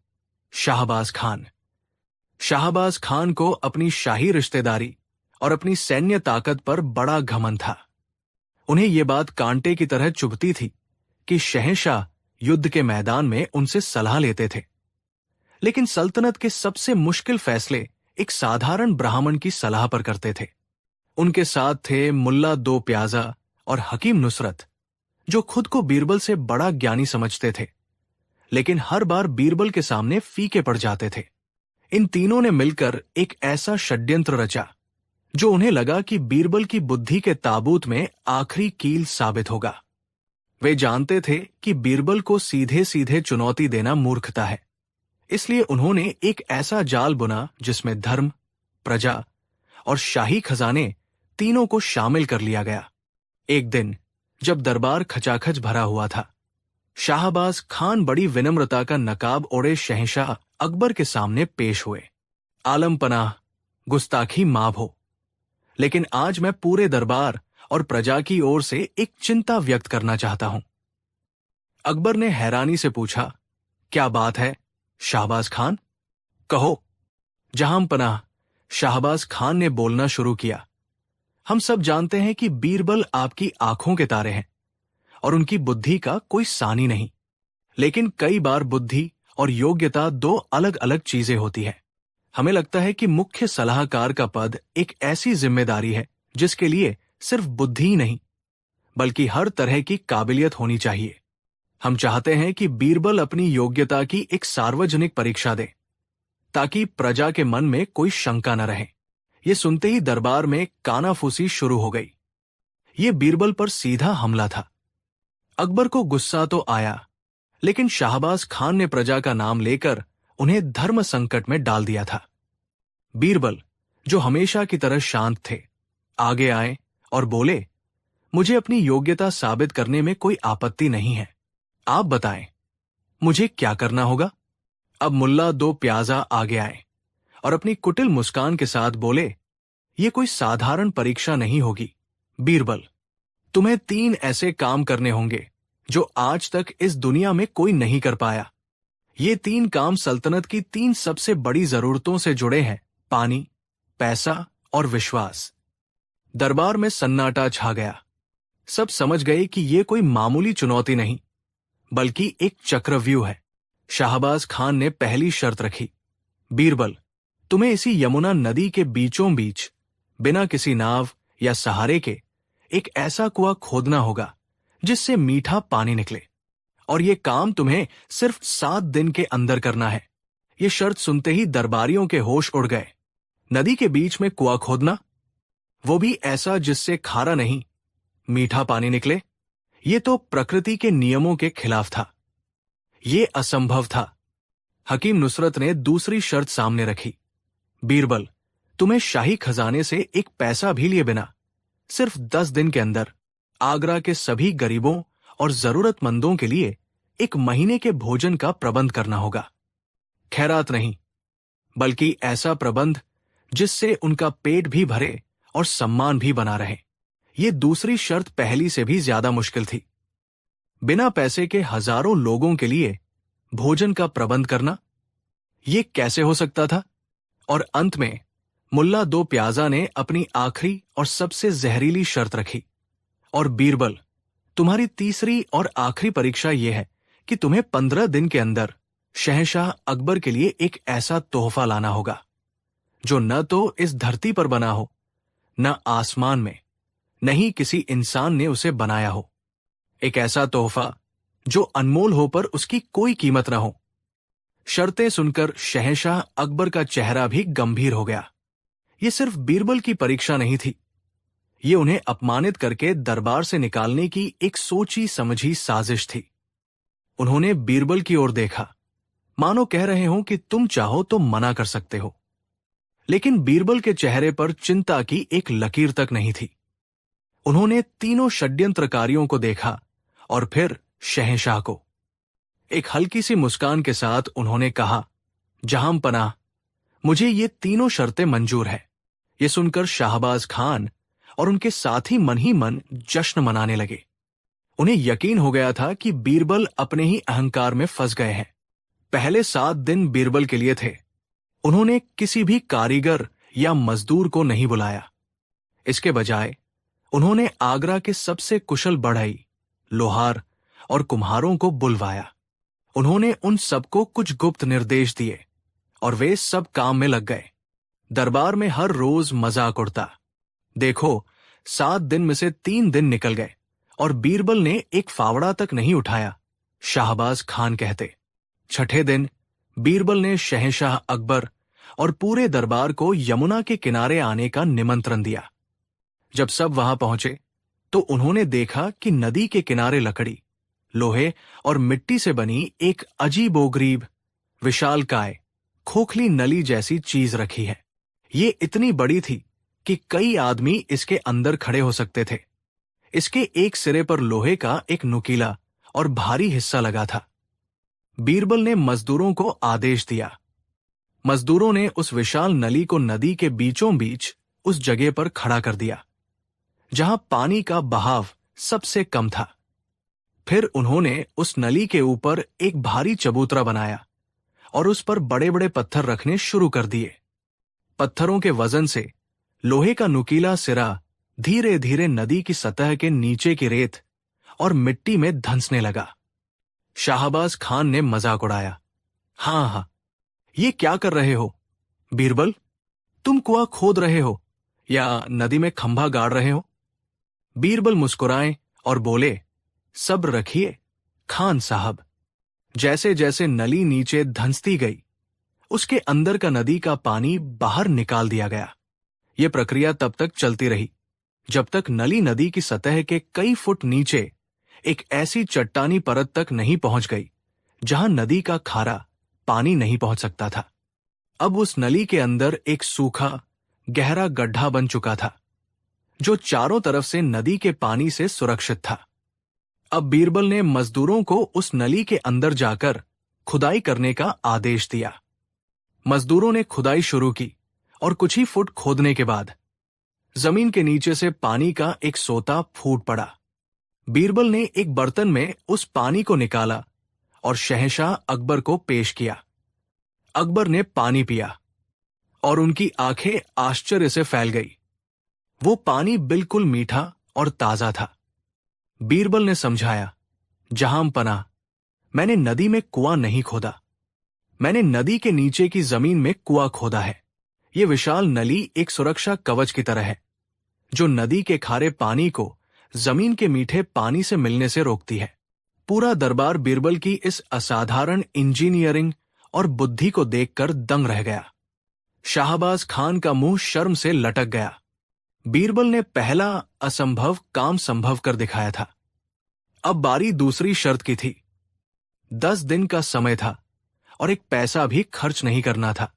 शाहबाज खान। शाहबाज खान को अपनी शाही रिश्तेदारी और अपनी सैन्य ताकत पर बड़ा घमंड था। उन्हें यह बात कांटे की तरह चुभती थी कि शहंशाह युद्ध के मैदान में उनसे सलाह लेते थे, लेकिन सल्तनत के सबसे मुश्किल फैसले एक साधारण ब्राह्मण की सलाह पर करते थे। उनके साथ थे मुल्ला दो प्याजा और हकीम नुसरत, जो खुद को बीरबल से बड़ा ज्ञानी समझते थे, लेकिन हर बार बीरबल के सामने फीके पड़ जाते थे। इन तीनों ने मिलकर एक ऐसा षड्यंत्र रचा जो उन्हें लगा कि बीरबल की बुद्धि के ताबूत में आखिरी कील साबित होगा। वे जानते थे कि बीरबल को सीधे सीधे चुनौती देना मूर्खता है, इसलिए उन्होंने एक ऐसा जाल बुना जिसमें धर्म, प्रजा और शाही खजाने तीनों को शामिल कर लिया गया। एक दिन जब दरबार खचाखच भरा हुआ था, शाहबाज खान बड़ी विनम्रता का नकाब ओढ़े शहंशाह अकबर के सामने पेश हुए। आलम पनाह, गुस्ताखी माफ हो, लेकिन आज मैं पूरे दरबार और प्रजा की ओर से एक चिंता व्यक्त करना चाहता हूं। अकबर ने हैरानी से पूछा, क्या बात है शाहबाज खान? कहो। जहां पनाह, शाहबाज खान ने बोलना शुरू किया। हम सब जानते हैं कि बीरबल आपकी आंखों के तारे हैं और उनकी बुद्धि का कोई सानी नहीं, लेकिन कई बार बुद्धि और योग्यता दो अलग अलग चीजें होती है। हमें लगता है कि मुख्य सलाहकार का पद एक ऐसी जिम्मेदारी है जिसके लिए सिर्फ बुद्धि ही नहीं बल्कि हर तरह की काबिलियत होनी चाहिए। हम चाहते हैं कि बीरबल अपनी योग्यता की एक सार्वजनिक परीक्षा दे ताकि प्रजा के मन में कोई शंका न रहे। ये सुनते ही दरबार में कानाफूसी शुरू हो गई। ये बीरबल पर सीधा हमला था। अकबर को गुस्सा तो आया, लेकिन शाहबाज खान ने प्रजा का नाम लेकर उन्हें धर्म संकट में डाल दिया था। बीरबल, जो हमेशा की तरह शांत थे, आगे आए और बोले, मुझे अपनी योग्यता साबित करने में कोई आपत्ति नहीं है। आप बताएं, मुझे क्या करना होगा? अब मुल्ला दो प्याजा आगे आए और अपनी कुटिल मुस्कान के साथ बोले, ये कोई साधारण परीक्षा नहीं होगी। बीरबल, तुम्हें 3 ऐसे काम करने होंगे जो आज तक इस दुनिया में कोई नहीं कर पाया। ये 3 काम सल्तनत की 3 सबसे बड़ी जरूरतों से जुड़े हैं: पानी, पैसा और विश्वास। दरबार में सन्नाटा छा गया। सब समझ गए कि ये कोई मामूली चुनौती नहीं बल्कि एक चक्रव्यूह है। शाहबाज खान ने पहली शर्त रखी, बीरबल, तुम्हें इसी यमुना नदी के बीचों बीच बिना किसी नाव या सहारे के एक ऐसा कुआं खोदना होगा जिससे मीठा पानी निकले, और ये काम तुम्हें सिर्फ 7 दिन के अंदर करना है। ये शर्त सुनते ही दरबारियों के होश उड़ गए। नदी के बीच में कुआं खोदना, वो भी ऐसा जिससे खारा नहीं, मीठा पानी निकले, ये तो प्रकृति के नियमों के खिलाफ था। ये असंभव था। हकीम नुसरत ने दूसरी शर्त सामने रखी, बीरबल, तुम्हें शाही खजाने से एक पैसा भी लिए बिना सिर्फ 10 दिन के अंदर आगरा के सभी गरीबों और जरूरतमंदों के लिए 1 महीने के भोजन का प्रबंध करना होगा। खैरात नहीं, बल्कि ऐसा प्रबंध जिससे उनका पेट भी भरे और सम्मान भी बना रहे। ये दूसरी शर्त पहली से भी ज्यादा मुश्किल थी। बिना पैसे के हजारों लोगों के लिए भोजन का प्रबंध करना, ये कैसे हो सकता था? और अंत में मुल्ला दो प्याजा ने अपनी आखिरी और सबसे जहरीली शर्त रखी, और बीरबल, तुम्हारी तीसरी और आखिरी परीक्षा यह है कि तुम्हें 15 दिन के अंदर शहंशाह अकबर के लिए एक ऐसा तोहफा लाना होगा जो न तो इस धरती पर बना हो, न आसमान में, न ही किसी इंसान ने उसे बनाया हो। एक ऐसा तोहफा जो अनमोल हो पर उसकी कोई कीमत न हो। शर्तें सुनकर शहंशाह अकबर का चेहरा भी गंभीर हो गया। ये सिर्फ बीरबल की परीक्षा नहीं थी, ये उन्हें अपमानित करके दरबार से निकालने की एक सोची समझी साजिश थी। उन्होंने बीरबल की ओर देखा, मानो कह रहे हो कि तुम चाहो तो मना कर सकते हो, लेकिन बीरबल के चेहरे पर चिंता की एक लकीर तक नहीं थी। उन्होंने तीनों षड्यंत्रकारियों को देखा और फिर शहंशाह को। एक हल्की सी मुस्कान के साथ उन्होंने कहा, जहां पनाह, मुझे ये तीनों शर्तें मंजूर है। ये सुनकर शाहबाज खान और उनके साथी मन ही मन जश्न मनाने लगे। उन्हें यकीन हो गया था कि बीरबल अपने ही अहंकार में फंस गए हैं। पहले 7 दिन बीरबल के लिए थे। उन्होंने किसी भी कारीगर या मजदूर को नहीं बुलाया। इसके बजाय उन्होंने आगरा के सबसे कुशल बढ़ई, लोहार और कुम्हारों को बुलवाया। उन्होंने उन सबको कुछ गुप्त निर्देश दिए और वे सब काम में लग गए। दरबार में हर रोज मजाक उड़ता। देखो, 7 दिन में से 3 दिन निकल गए और बीरबल ने एक फावड़ा तक नहीं उठाया, शाहबाज खान कहते। छठे दिन बीरबल ने शहंशाह अकबर और पूरे दरबार को यमुना के किनारे आने का निमंत्रण दिया। जब सब वहां पहुंचे तो उन्होंने देखा कि नदी के किनारे लकड़ी, लोहे और मिट्टी से बनी एक अजीबोगरीब, विशालकाय, खोखली नली जैसी चीज रखी है। ये इतनी बड़ी थी कि कई आदमी इसके अंदर खड़े हो सकते थे। इसके एक सिरे पर लोहे का एक नुकीला और भारी हिस्सा लगा था। बीरबल ने मजदूरों को आदेश दिया। मजदूरों ने उस विशाल नली को नदी के बीचों बीच उस जगह पर खड़ा कर दिया जहां पानी का बहाव सबसे कम था। फिर उन्होंने उस नली के ऊपर एक भारी चबूतरा बनाया और उस पर बड़े बड़े पत्थर रखने शुरू कर दिए। पत्थरों के वजन से लोहे का नुकीला सिरा धीरे धीरे नदी की सतह के नीचे की रेत और मिट्टी में धंसने लगा। शाहबाज खान ने मजाक उड़ाया, हाँ, ये क्या कर रहे हो बीरबल? तुम कुआं खोद रहे हो या नदी में खंभा गाड़ रहे हो? बीरबल मुस्कुराए और बोले, सब्र रखिए खान साहब। जैसे जैसे नली नीचे धंसती गई, उसके अंदर का नदी का पानी बाहर निकाल दिया गया। यह प्रक्रिया तब तक चलती रही जब तक नली नदी की सतह के कई फुट नीचे एक ऐसी चट्टानी परत तक नहीं पहुंच गई जहां नदी का खारा पानी नहीं पहुंच सकता था। अब उस नली के अंदर एक सूखा, गहरा गड्ढा बन चुका था जो चारों तरफ से नदी के पानी से सुरक्षित था। अब बीरबल ने मजदूरों को उस नली के अंदर जाकर खुदाई करने का आदेश दिया। मजदूरों ने खुदाई शुरू की और कुछ ही फुट खोदने के बाद जमीन के नीचे से पानी का एक सोता फूट पड़ा। बीरबल ने एक बर्तन में उस पानी को निकाला और शहंशाह अकबर को पेश किया। अकबर ने पानी पिया और उनकी आंखें आश्चर्य से फैल गई। वो पानी बिल्कुल मीठा और ताजा था। बीरबल ने समझाया, जहां पनाह, मैंने नदी में कुआं नहीं खोदा। मैंने नदी के नीचे की जमीन में कुआं खोदा है। ये विशाल नली एक सुरक्षा कवच की तरह है जो नदी के खारे पानी को जमीन के मीठे पानी से मिलने से रोकती है। पूरा दरबार बीरबल की इस असाधारण इंजीनियरिंग और बुद्धि को देखकर दंग रह गया। शाहबाज खान का मुंह शर्म से लटक गया। बीरबल ने पहला असंभव काम संभव कर दिखाया था। अब बारी दूसरी शर्त की थी। 10 दिन का समय था और एक पैसा भी खर्च नहीं करना था।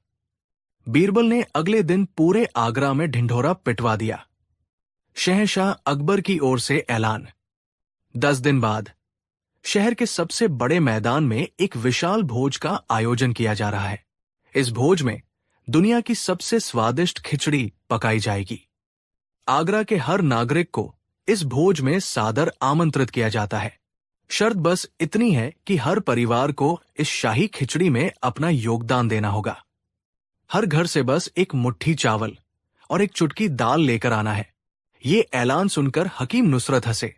बीरबल ने अगले दिन पूरे आगरा में ढिंढोरा पिटवा दिया। शहंशाह अकबर की ओर से ऐलान। 10 दिन बाद शहर के सबसे बड़े मैदान में एक विशाल भोज का आयोजन किया जा रहा है। इस भोज में दुनिया की सबसे स्वादिष्ट खिचड़ी पकाई जाएगी। आगरा के हर नागरिक को इस भोज में सादर आमंत्रित किया जाता है। शर्त बस इतनी है कि हर परिवार को इस शाही खिचड़ी में अपना योगदान देना होगा। हर घर से बस एक मुट्ठी चावल और एक चुटकी दाल लेकर आना है। ये ऐलान सुनकर हकीम नुसरत हंसे।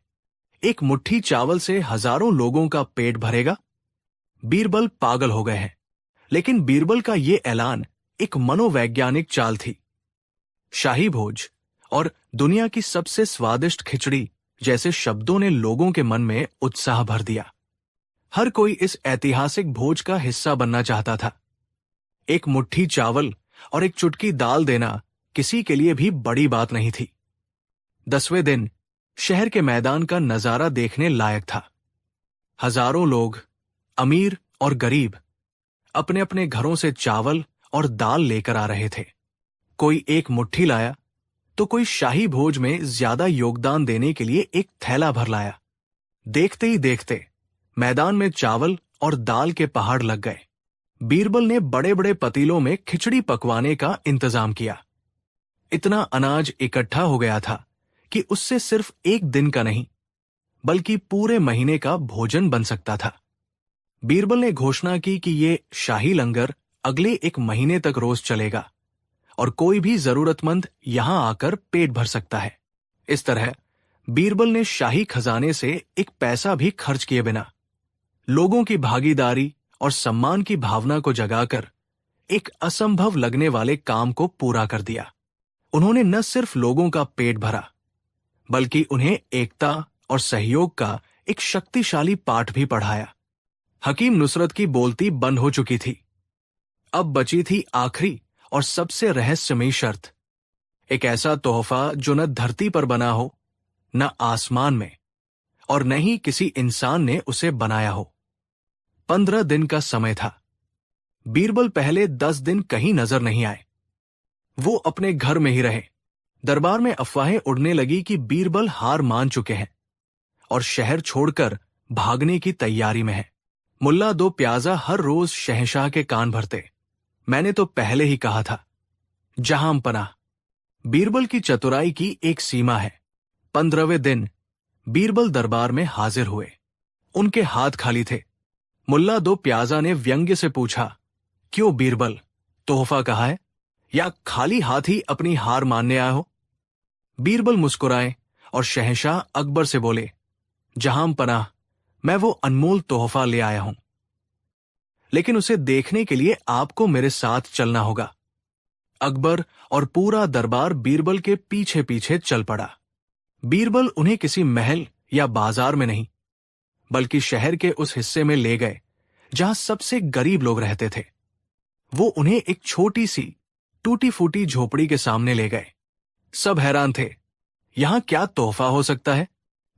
एक मुट्ठी चावल से हजारों लोगों का पेट भरेगा? बीरबल पागल हो गए हैं। लेकिन बीरबल का ये ऐलान एक मनोवैज्ञानिक चाल थी। शाही भोज और दुनिया की सबसे स्वादिष्ट खिचड़ी जैसे शब्दों ने लोगों के मन में उत्साह भर दिया। हर कोई इस ऐतिहासिक भोज का हिस्सा बनना चाहता था। एक मुट्ठी चावल और एक चुटकी दाल देना किसी के लिए भी बड़ी बात नहीं थी। 10वें दिन शहर के मैदान का नजारा देखने लायक था। हजारों लोग, अमीर और गरीब, अपने अपने घरों से चावल और दाल लेकर आ रहे थे। कोई एक मुट्ठी लाया तो कोई शाही भोज में ज्यादा योगदान देने के लिए एक थैला भर लाया। देखते ही देखते मैदान में चावल और दाल के पहाड़ लग गए। बीरबल ने बड़े बड़े पतीलों में खिचड़ी पकवाने का इंतजाम किया। इतना अनाज इकट्ठा हो गया था कि उससे सिर्फ एक दिन का नहीं बल्कि पूरे महीने का भोजन बन सकता था। बीरबल ने घोषणा की कि ये शाही लंगर अगले एक महीने तक रोज चलेगा और कोई भी जरूरतमंद यहां आकर पेट भर सकता है। इस तरह बीरबल ने शाही खजाने से एक पैसा भी खर्च किए बिना लोगों की भागीदारी और सम्मान की भावना को जगाकर एक असंभव लगने वाले काम को पूरा कर दिया। उन्होंने न सिर्फ लोगों का पेट भरा बल्कि उन्हें एकता और सहयोग का एक शक्तिशाली पाठ भी पढ़ाया। हकीम नुसरत की बोलती बंद हो चुकी थी। अब बची थी आखिरी और सबसे रहस्यमयी शर्त, एक ऐसा तोहफा जो न धरती पर बना हो, न आसमान में, और न ही किसी इंसान ने उसे बनाया हो। 15 दिन का समय था। बीरबल पहले 10 दिन कहीं नजर नहीं आए। वो अपने घर में ही रहे। दरबार में अफवाहें उड़ने लगी कि बीरबल हार मान चुके हैं और शहर छोड़कर भागने की तैयारी में है। मुल्ला दो प्याजा हर रोज शहंशाह के कान भरते, मैंने तो पहले ही कहा था। जहां पनाह, बीरबल की चतुराई की एक सीमा है। 15वें दिन बीरबल दरबार में हाजिर हुए। उनके हाथ खाली थे। मुल्ला दो प्याजा ने व्यंग्य से पूछा, क्यों बीरबल, तोहफा कहाँ है, या खाली हाथ ही अपनी हार मानने आए हो? बीरबल मुस्कुराए और शहंशाह अकबर से बोले, जहां पनाह, मैं वो अनमोल तोहफा ले आया हूं, लेकिन उसे देखने के लिए आपको मेरे साथ चलना होगा। अकबर और पूरा दरबार बीरबल के पीछे पीछे चल पड़ा। बीरबल उन्हें किसी महल या बाजार में नहीं बल्कि शहर के उस हिस्से में ले गए जहां सबसे गरीब लोग रहते थे। वो उन्हें एक छोटी सी टूटी फूटी झोपड़ी के सामने ले गए। सब हैरान थे, यहां क्या तोहफा हो सकता है?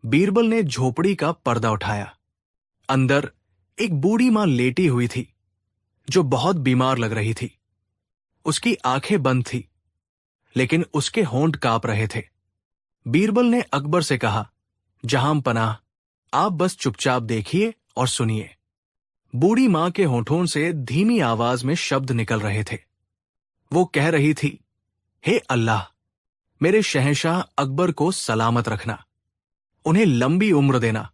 बीरबल ने झोपड़ी का पर्दा उठाया। अंदर एक बूढ़ी मां लेटी हुई थी जो बहुत बीमार लग रही थी। उसकी आंखें बंद थी लेकिन उसके होंठ कांप रहे थे। बीरबल ने अकबर से कहा, जहां पनाह, आप बस चुपचाप देखिए और सुनिए। बूढ़ी मां के होठों से धीमी आवाज में शब्द निकल रहे थे। वो कह रही थी, हे अल्लाह, मेरे शहंशाह अकबर को सलामत रखना, उन्हें लंबी उम्र देना।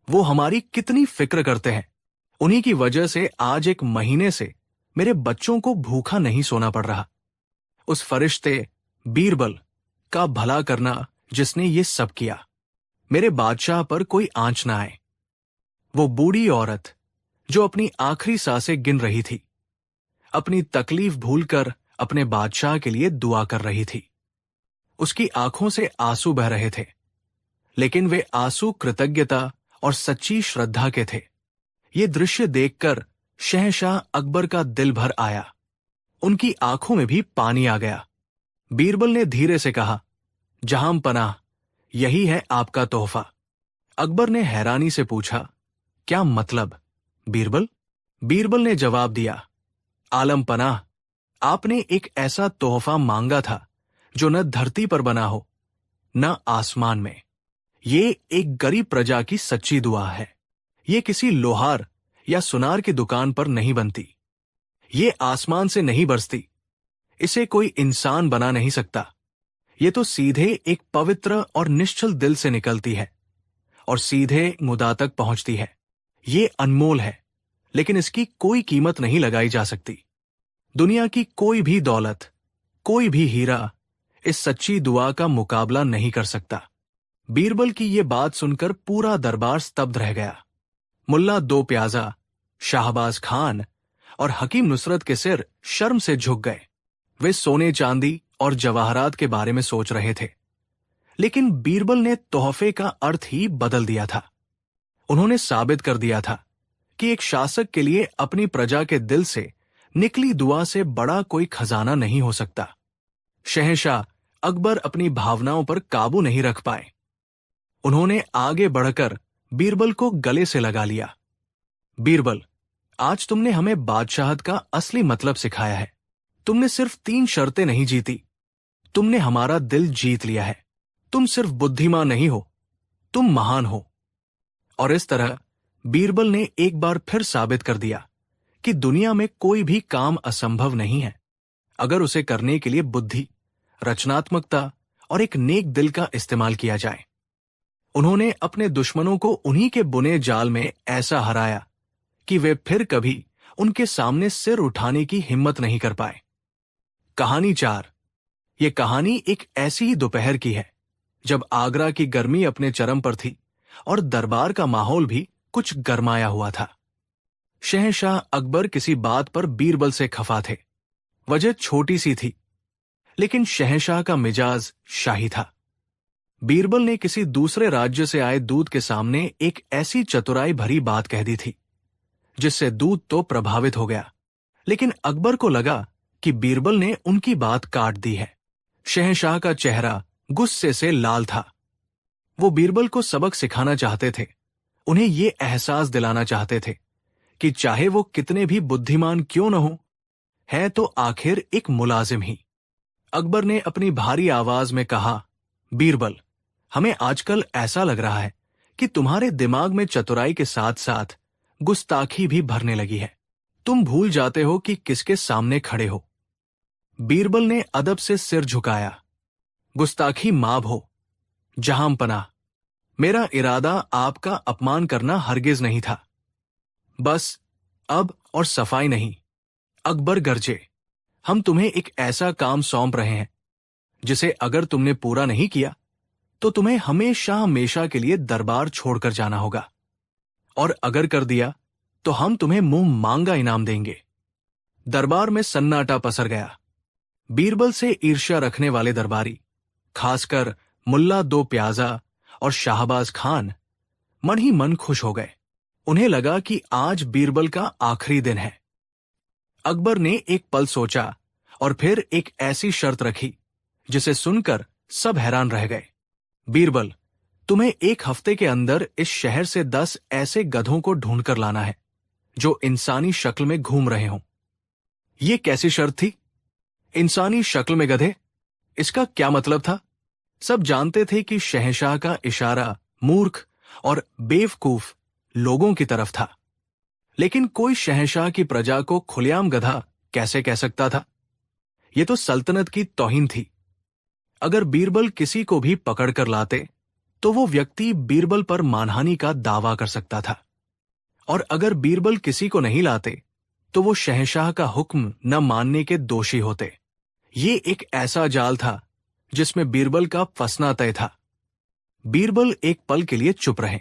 वो हमारी कितनी फिक्र करते हैं। उन्हीं की वजह से आज एक महीने से मेरे बच्चों को भूखा नहीं सोना पड़ रहा। उस फरिश्ते बीरबल का भला करना जिसने ये सब किया, मेरे बादशाह पर कोई आंच ना आए। वो बूढ़ी औरत जो अपनी आखिरी सांसें गिन रही थी, अपनी तकलीफ भूलकर अपने बादशाह के लिए दुआ कर रही थी। उसकी आंखों से आंसू बह रहे थे, लेकिन वे आंसू कृतज्ञता और सच्ची श्रद्धा के थे। ये दृश्य देखकर शहंशाह अकबर का दिल भर आया। उनकी आंखों में भी पानी आ गया। बीरबल ने धीरे से कहा, जहां पनाह, यही है आपका तोहफा। अकबर ने हैरानी से पूछा, क्या मतलब बीरबल? बीरबल ने जवाब दिया, आलम पनाह, आपने एक ऐसा तोहफा मांगा था जो न धरती पर बना हो, न आसमान में। ये एक गरीब प्रजा की सच्ची दुआ है। ये किसी लोहार या सुनार की दुकान पर नहीं बनती। ये आसमान से नहीं बरसती। इसे कोई इंसान बना नहीं सकता। ये तो सीधे एक पवित्र और निश्चल दिल से निकलती है और सीधे मुदा तक पहुंचती है। ये अनमोल है, लेकिन इसकी कोई कीमत नहीं लगाई जा सकती। दुनिया की कोई भी दौलत, कोई भी हीरा इस सच्ची दुआ का मुकाबला नहीं कर सकता। बीरबल की ये बात सुनकर पूरा दरबार स्तब्ध रह गया। मुल्ला दो प्याजा, शाहबाज खान और हकीम नुसरत के सिर शर्म से झुक गए। वे सोने चांदी और जवाहरात के बारे में सोच रहे थे, लेकिन बीरबल ने तोहफे का अर्थ ही बदल दिया था। उन्होंने साबित कर दिया था कि एक शासक के लिए अपनी प्रजा के दिल से निकली दुआ से बड़ा कोई खजाना नहीं हो सकता। शहंशाह अकबर अपनी भावनाओं पर काबू नहीं रख पाए। उन्होंने आगे बढ़कर बीरबल को गले से लगा लिया। बीरबल, आज तुमने हमें बादशाहत का असली मतलब सिखाया है। तुमने सिर्फ 3 शर्तें नहीं जीती, तुमने हमारा दिल जीत लिया है। तुम सिर्फ बुद्धिमान नहीं हो, तुम महान हो। और इस तरह बीरबल ने एक बार फिर साबित कर दिया कि दुनिया में कोई भी काम असंभव नहीं है, अगर उसे करने के लिए बुद्धि, रचनात्मकता और एक नेक दिल का इस्तेमाल किया जाए। उन्होंने अपने दुश्मनों को उन्हीं के बुने जाल में ऐसा हराया कि वे फिर कभी उनके सामने सिर उठाने की हिम्मत नहीं कर पाए। कहानी 4। ये कहानी एक ऐसी ही दोपहर की है जब आगरा की गर्मी अपने चरम पर थी और दरबार का माहौल भी कुछ गरमाया हुआ था। शहंशाह अकबर किसी बात पर बीरबल से खफा थे। वजह छोटी सी थी, लेकिन शहंशाह का मिजाज शाही था। बीरबल ने किसी दूसरे राज्य से आए दूत के सामने एक ऐसी चतुराई भरी बात कह दी थी जिससे दूत तो प्रभावित हो गया, लेकिन अकबर को लगा कि बीरबल ने उनकी बात काट दी है। शहंशाह का चेहरा गुस्से से लाल था। वो बीरबल को सबक सिखाना चाहते थे, उन्हें ये एहसास दिलाना चाहते थे कि चाहे वो कितने भी बुद्धिमान क्यों न हो, है तो आखिर एक मुलाजिम ही। अकबर ने अपनी भारी आवाज में कहा, बीरबल, हमें आजकल ऐसा लग रहा है कि तुम्हारे दिमाग में चतुराई के साथ साथ गुस्ताखी भी भरने लगी है। तुम भूल जाते हो कि किसके सामने खड़े हो। बीरबल ने अदब से सिर झुकाया। गुस्ताखी माफ हो जहां पनाह, मेरा इरादा आपका अपमान करना हरगिज नहीं था। बस अब और सफाई नहीं। अकबर गरजे, हम तुम्हें एक ऐसा काम सौंप रहे हैं जिसे अगर तुमने पूरा नहीं किया तो तुम्हें हमेशा हमेशा के लिए दरबार छोड़कर जाना होगा, और अगर कर दिया तो हम तुम्हें मुंह मांगा इनाम देंगे। दरबार में सन्नाटा पसर गया। बीरबल से ईर्ष्या रखने वाले दरबारी, खासकर मुल्ला दो प्याजा और शाहबाज खान, मन ही मन खुश हो गए। उन्हें लगा कि आज बीरबल का आखिरी दिन है। अकबर ने एक पल सोचा और फिर एक ऐसी शर्त रखी जिसे सुनकर सब हैरान रह गए। बीरबल, तुम्हें एक हफ्ते के अंदर इस शहर से 10 ऐसे गधों को ढूंढकर लाना है जो इंसानी शक्ल में घूम रहे हों। यह कैसी शर्त थी? इंसानी शक्ल में गधे, इसका क्या मतलब था? सब जानते थे कि शहंशाह का इशारा मूर्ख और बेवकूफ लोगों की तरफ था, लेकिन कोई शहंशाह की प्रजा को खुलेआम गधा कैसे कह सकता था? यह तो सल्तनत की तौहीन थी। अगर बीरबल किसी को भी पकड़कर लाते तो वो व्यक्ति बीरबल पर मानहानि का दावा कर सकता था, और अगर बीरबल किसी को नहीं लाते तो वो शहंशाह का हुक्म न मानने के दोषी होते। ये एक ऐसा जाल था जिसमें बीरबल का फंसना तय था। बीरबल एक पल के लिए चुप रहे।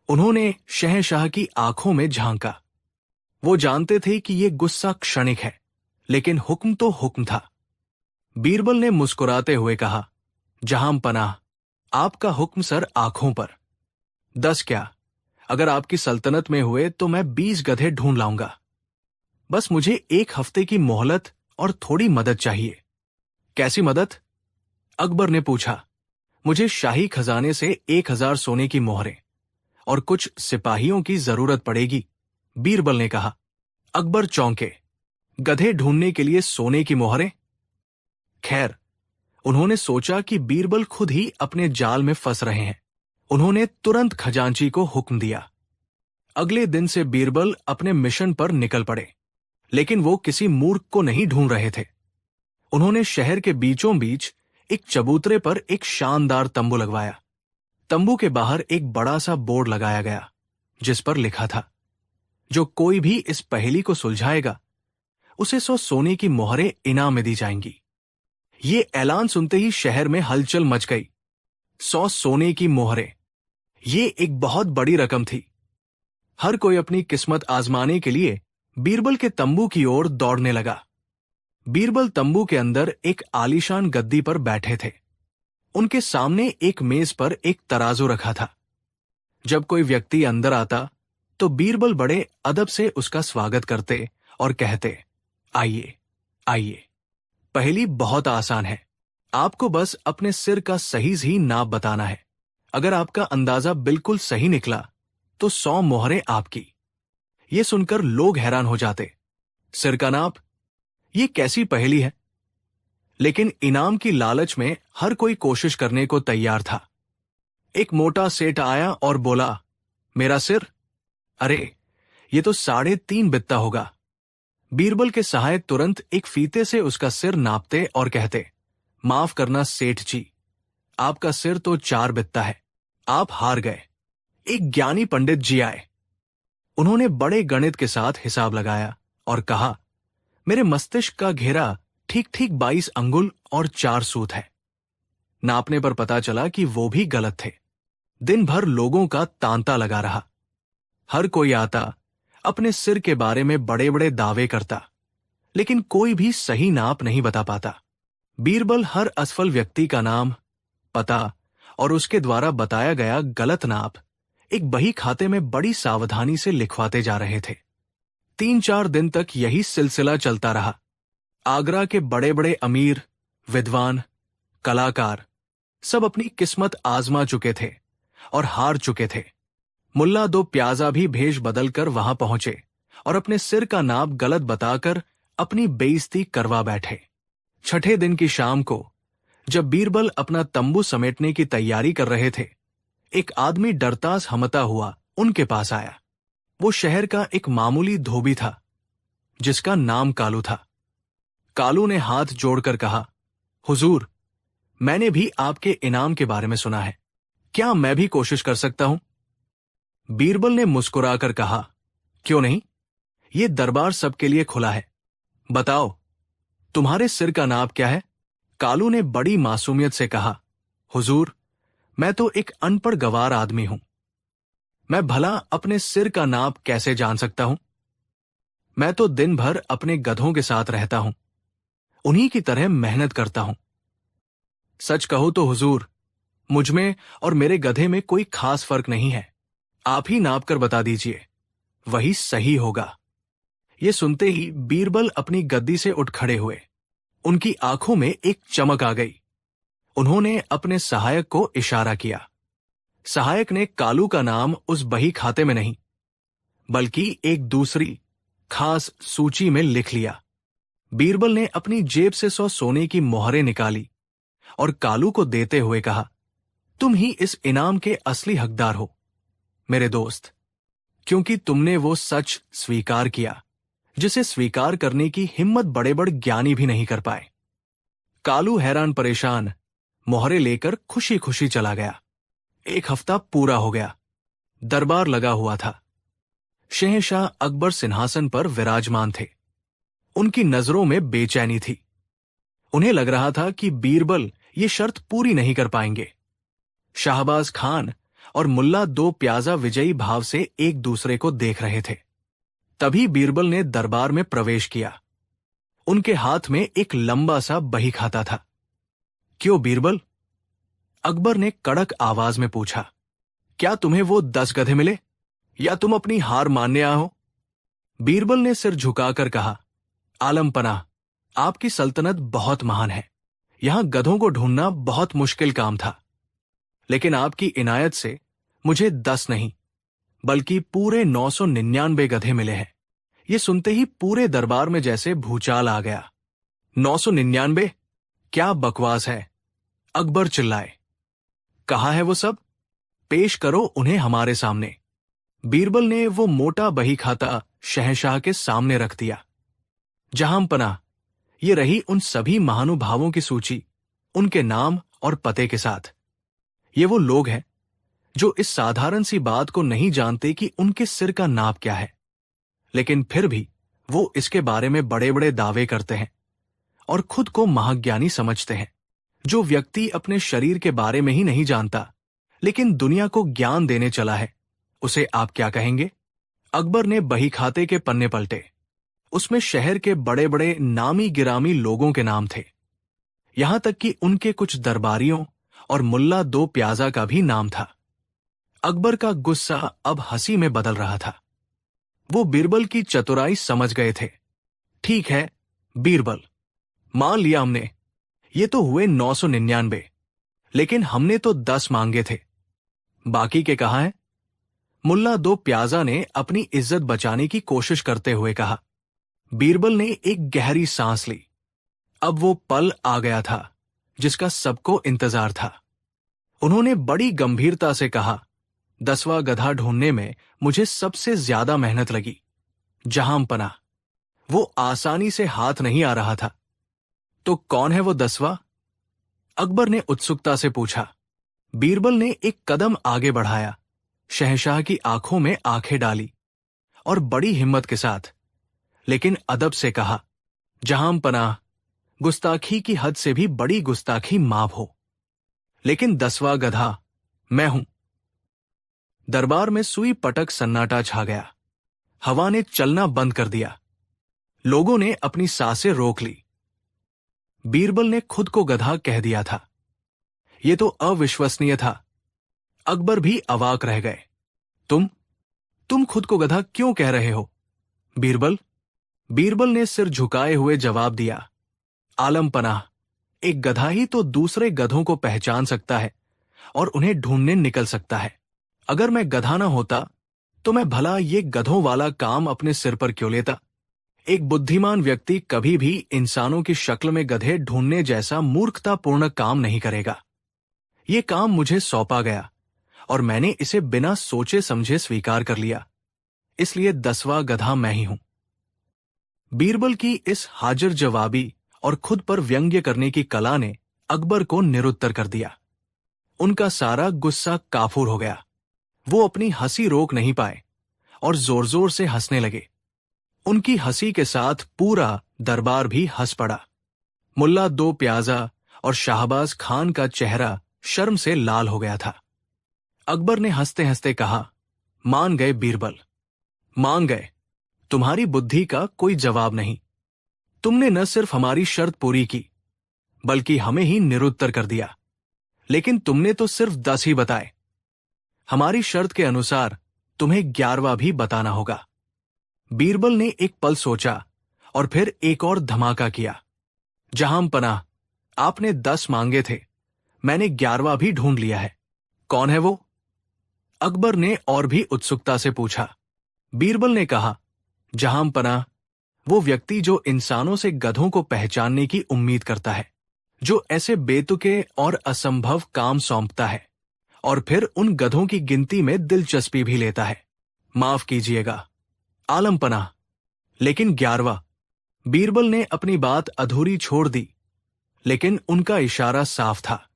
उन्होंने शहंशाह की आंखों में झांका। वो जानते थे कि ये गुस्सा क्षणिक है, लेकिन हुक्म तो हुक्म था। बीरबल ने मुस्कुराते हुए कहा, जहां पनाह, आपका हुक्म सर आंखों पर। 10 क्या, अगर आपकी सल्तनत में हुए तो मैं 20 गधे ढूंढ लाऊंगा। बस मुझे 1 हफ्ते की मोहलत और थोड़ी मदद चाहिए। कैसी मदद? अकबर ने पूछा। मुझे शाही खजाने से 1000 सोने की मोहरें और कुछ सिपाहियों की जरूरत पड़ेगी, बीरबल ने कहा। अकबर चौंके। गधे ढूंढने के लिए सोने की मोहरें? खैर, उन्होंने सोचा कि बीरबल खुद ही अपने जाल में फंस रहे हैं। उन्होंने तुरंत खजांची को हुक्म दिया। अगले दिन से बीरबल अपने मिशन पर निकल पड़े, लेकिन वो किसी मूर्ख को नहीं ढूंढ रहे थे। उन्होंने शहर के बीचों बीच एक चबूतरे पर एक शानदार तंबू लगवाया। तंबू के बाहर एक बड़ा सा बोर्ड लगाया गया जिस पर लिखा था, जो कोई भी इस पहेली को सुलझाएगा उसे 100 सोने की मोहरें इनाम में दी जाएंगी। ये ऐलान सुनते ही शहर में हलचल मच गई। 100 सोने की मोहरें, ये एक बहुत बड़ी रकम थी। हर कोई अपनी किस्मत आजमाने के लिए बीरबल के तंबू की ओर दौड़ने लगा। बीरबल तंबू के अंदर एक आलीशान गद्दी पर बैठे थे। उनके सामने एक मेज पर एक तराजू रखा था। जब कोई व्यक्ति अंदर आता तो बीरबल बड़े अदब से उसका स्वागत करते और कहते, आइए आइए। पहेली बहुत आसान है, आपको बस अपने सिर का सही नाप बताना है। अगर आपका अंदाजा बिल्कुल सही निकला तो 100 मोहरें आपकी। ये सुनकर लोग हैरान हो जाते। सिर का नाप, ये कैसी पहेली है? लेकिन इनाम की लालच में हर कोई कोशिश करने को तैयार था। एक मोटा सेठ आया और बोला, मेरा सिर? अरे, ये तो 3.5 बित्ता होगा। बीरबल के सहायक तुरंत एक फीते से उसका सिर नापते और कहते, माफ करना सेठ जी, आपका सिर तो 4 बित्ता है, आप हार गए। एक ज्ञानी पंडित जी आए। उन्होंने बड़े गणित के साथ हिसाब लगाया और कहा, मेरे मस्तिष्क का घेरा ठीक ठीक 22 अंगुल और 4 सूत है। नापने पर पता चला कि वो भी गलत थे। दिन भर लोगों का तांता लगा रहा। हर कोई आता, अपने सिर के बारे में बड़े बड़े दावे करता, लेकिन कोई भी सही नाप नहीं बता पाता। बीरबल हर असफल व्यक्ति का नाम, पता और उसके द्वारा बताया गया गलत नाप एक बही खाते में बड़ी सावधानी से लिखवाते जा रहे थे। 3-4 दिन तक यही सिलसिला चलता रहा। आगरा के बड़े बड़े अमीर, विद्वान, कलाकार सब अपनी किस्मत आजमा चुके थे और हार चुके थे। मुल्ला 2 प्याजा भी भेष बदलकर वहां पहुंचे और अपने सिर का नाप गलत बताकर अपनी बेइज्जती करवा बैठे। छठे दिन की शाम को जब बीरबल अपना तंबू समेटने की तैयारी कर रहे थे, एक आदमी डरतास हमता हुआ उनके पास आया। वो शहर का एक मामूली धोबी था, जिसका नाम कालू था। कालू ने हाथ जोड़कर कहा, हुजूर, मैंने भी आपके इनाम के बारे में सुना है, क्या मैं भी कोशिश कर सकता हूं? बीरबल ने मुस्कुराकर कहा, क्यों नहीं, ये दरबार सबके लिए खुला है। बताओ, तुम्हारे सिर का नाप क्या है? कालू ने बड़ी मासूमियत से कहा, हुजूर, मैं तो एक अनपढ़ गवार आदमी हूं। मैं भला अपने सिर का नाप कैसे जान सकता हूं? मैं तो दिन भर अपने गधों के साथ रहता हूं, उन्हीं की तरह मेहनत करता हूं। सच कहो तो हुजूर, मुझमें और मेरे गधे में कोई खास फर्क नहीं है। आप ही नाप कर बता दीजिए, वही सही होगा। ये सुनते ही बीरबल अपनी गद्दी से उठ खड़े हुए। उनकी आंखों में एक चमक आ गई। उन्होंने अपने सहायक को इशारा किया। सहायक ने कालू का नाम उस बही खाते में नहीं, बल्कि एक दूसरी खास सूची में लिख लिया। बीरबल ने अपनी जेब से 100 सोने की मोहरें निकाली और कालू को देते हुए कहा, तुम ही इस इनाम के असली हकदार हो मेरे दोस्त, क्योंकि तुमने वो सच स्वीकार किया जिसे स्वीकार करने की हिम्मत बड़े बड़े ज्ञानी भी नहीं कर पाए। कालू हैरान परेशान मोहरे लेकर खुशी खुशी चला गया। 1 हफ्ता पूरा हो गया। दरबार लगा हुआ था। शहंशाह अकबर सिंहासन पर विराजमान थे। उनकी नजरों में बेचैनी थी। उन्हें लग रहा था कि बीरबल ये शर्त पूरी नहीं कर पाएंगे। शाहबाज खान और मुल्ला 2 प्याजा विजयी भाव से एक दूसरे को देख रहे थे। तभी बीरबल ने दरबार में प्रवेश किया। उनके हाथ में एक लंबा सा बही खाता था। क्यों बीरबल? अकबर ने कड़क आवाज में पूछा, क्या तुम्हें वो 10 गधे मिले या तुम अपनी हार मानने आए हो? बीरबल ने सिर झुकाकर कहा, आलम पनाह, आपकी सल्तनत बहुत महान है। यहां गधों को ढूंढना बहुत मुश्किल काम था, लेकिन आपकी इनायत से मुझे 10 नहीं बल्कि पूरे 999 गधे मिले हैं। ये सुनते ही पूरे दरबार में जैसे भूचाल आ गया। 999? क्या बकवास है! अकबर चिल्लाए। कहाँ है वो सब? पेश करो उन्हें हमारे सामने। बीरबल ने वो मोटा बही खाता शहंशाह के सामने रख दिया। जहांपनाह, ये रही उन सभी महानुभावों की सूची, उनके नाम और पते के साथ। ये वो लोग हैं जो इस साधारण सी बात को नहीं जानते कि उनके सिर का नाप क्या है, लेकिन फिर भी वो इसके बारे में बड़े बड़े दावे करते हैं और खुद को महाज्ञानी समझते हैं। जो व्यक्ति अपने शरीर के बारे में ही नहीं जानता लेकिन दुनिया को ज्ञान देने चला है, उसे आप क्या कहेंगे? अकबर ने बही खाते के पन्ने पलटे। उसमें शहर के बड़े बड़े नामी गिरामी लोगों के नाम थे, यहां तक कि उनके कुछ दरबारियों और मुल्ला 2 प्याजा का भी नाम था। अकबर का गुस्सा अब हंसी में बदल रहा था। वो बीरबल की चतुराई समझ गए थे। ठीक है बीरबल, मान लिया हमने, ये तो हुए 999, लेकिन हमने तो 10 मांगे थे। बाकी के कहाँ हैं? मुल्ला 2 प्याजा ने अपनी इज्जत बचाने की कोशिश करते हुए कहा। बीरबल ने एक गहरी सांस ली। अब वो पल आ गया था जिसका सबको इंतजार था। उन्होंने बड़ी गंभीरता से कहा, 10वां गधा ढूंढने में मुझे सबसे ज्यादा मेहनत लगी। जहांपनाह, वो आसानी से हाथ नहीं आ रहा था। तो कौन है वो 10वां? अकबर ने उत्सुकता से पूछा। बीरबल ने एक कदम आगे बढ़ाया, शहंशाह की आंखों में आंखें डाली और बड़ी हिम्मत के साथ लेकिन अदब से कहा, जहांपनाह, गुस्ताखी की हद से भी बड़ी गुस्ताखी माफ हो, लेकिन 10वां गधा मैं हूं। दरबार में सुई पटक सन्नाटा छा गया। हवा ने चलना बंद कर दिया। लोगों ने अपनी सांसें रोक ली। बीरबल ने खुद को गधा कह दिया था। यह तो अविश्वसनीय था। अकबर भी अवाक रह गए। तुम खुद को गधा क्यों कह रहे हो बीरबल? बीरबल ने सिर झुकाए हुए जवाब दिया, आलमपनाह, एक गधा ही तो दूसरे गधों को पहचान सकता है और उन्हें ढूंढने निकल सकता है। अगर मैं गधा ना होता तो मैं भला ये गधों वाला काम अपने सिर पर क्यों लेता? एक बुद्धिमान व्यक्ति कभी भी इंसानों की शक्ल में गधे ढूंढने जैसा मूर्खतापूर्ण काम नहीं करेगा। ये काम मुझे सौंपा गया और मैंने इसे बिना सोचे समझे स्वीकार कर लिया, इसलिए 10वां गधा मैं ही हूं। बीरबल की इस हाजिर जवाबी और खुद पर व्यंग्य करने की कला ने अकबर को निरुत्तर कर दिया। उनका सारा गुस्सा काफूर हो गया। वो अपनी हंसी रोक नहीं पाए और जोर जोर से हंसने लगे। उनकी हंसी के साथ पूरा दरबार भी हंस पड़ा। मुल्ला दो प्याजा और शाहबाज खान का चेहरा शर्म से लाल हो गया था। अकबर ने हंसते हंसते कहा, मान गए बीरबल, मान गए। तुम्हारी बुद्धि का कोई जवाब नहीं। तुमने न सिर्फ हमारी शर्त पूरी की बल्कि हमें ही निरुत्तर कर दिया। लेकिन तुमने तो सिर्फ 10 ही बताए। हमारी शर्त के अनुसार तुम्हें 11वां भी बताना होगा। बीरबल ने एक पल सोचा और फिर एक और धमाका किया। जहांपनाह, आपने 10 मांगे थे, मैंने 11वां भी ढूंढ लिया है। कौन है वो? अकबर ने और भी उत्सुकता से पूछा। बीरबल ने कहा, जहांपनाह, वो व्यक्ति जो इंसानों से गधों को पहचानने की उम्मीद करता है, जो ऐसे बेतुके और असंभव काम सौंपता है और फिर उन गधों की गिनती में दिलचस्पी भी लेता है। माफ कीजिएगा आलमपनाह, लेकिन 11वां। बीरबल ने अपनी बात अधूरी छोड़ दी, लेकिन उनका इशारा साफ था।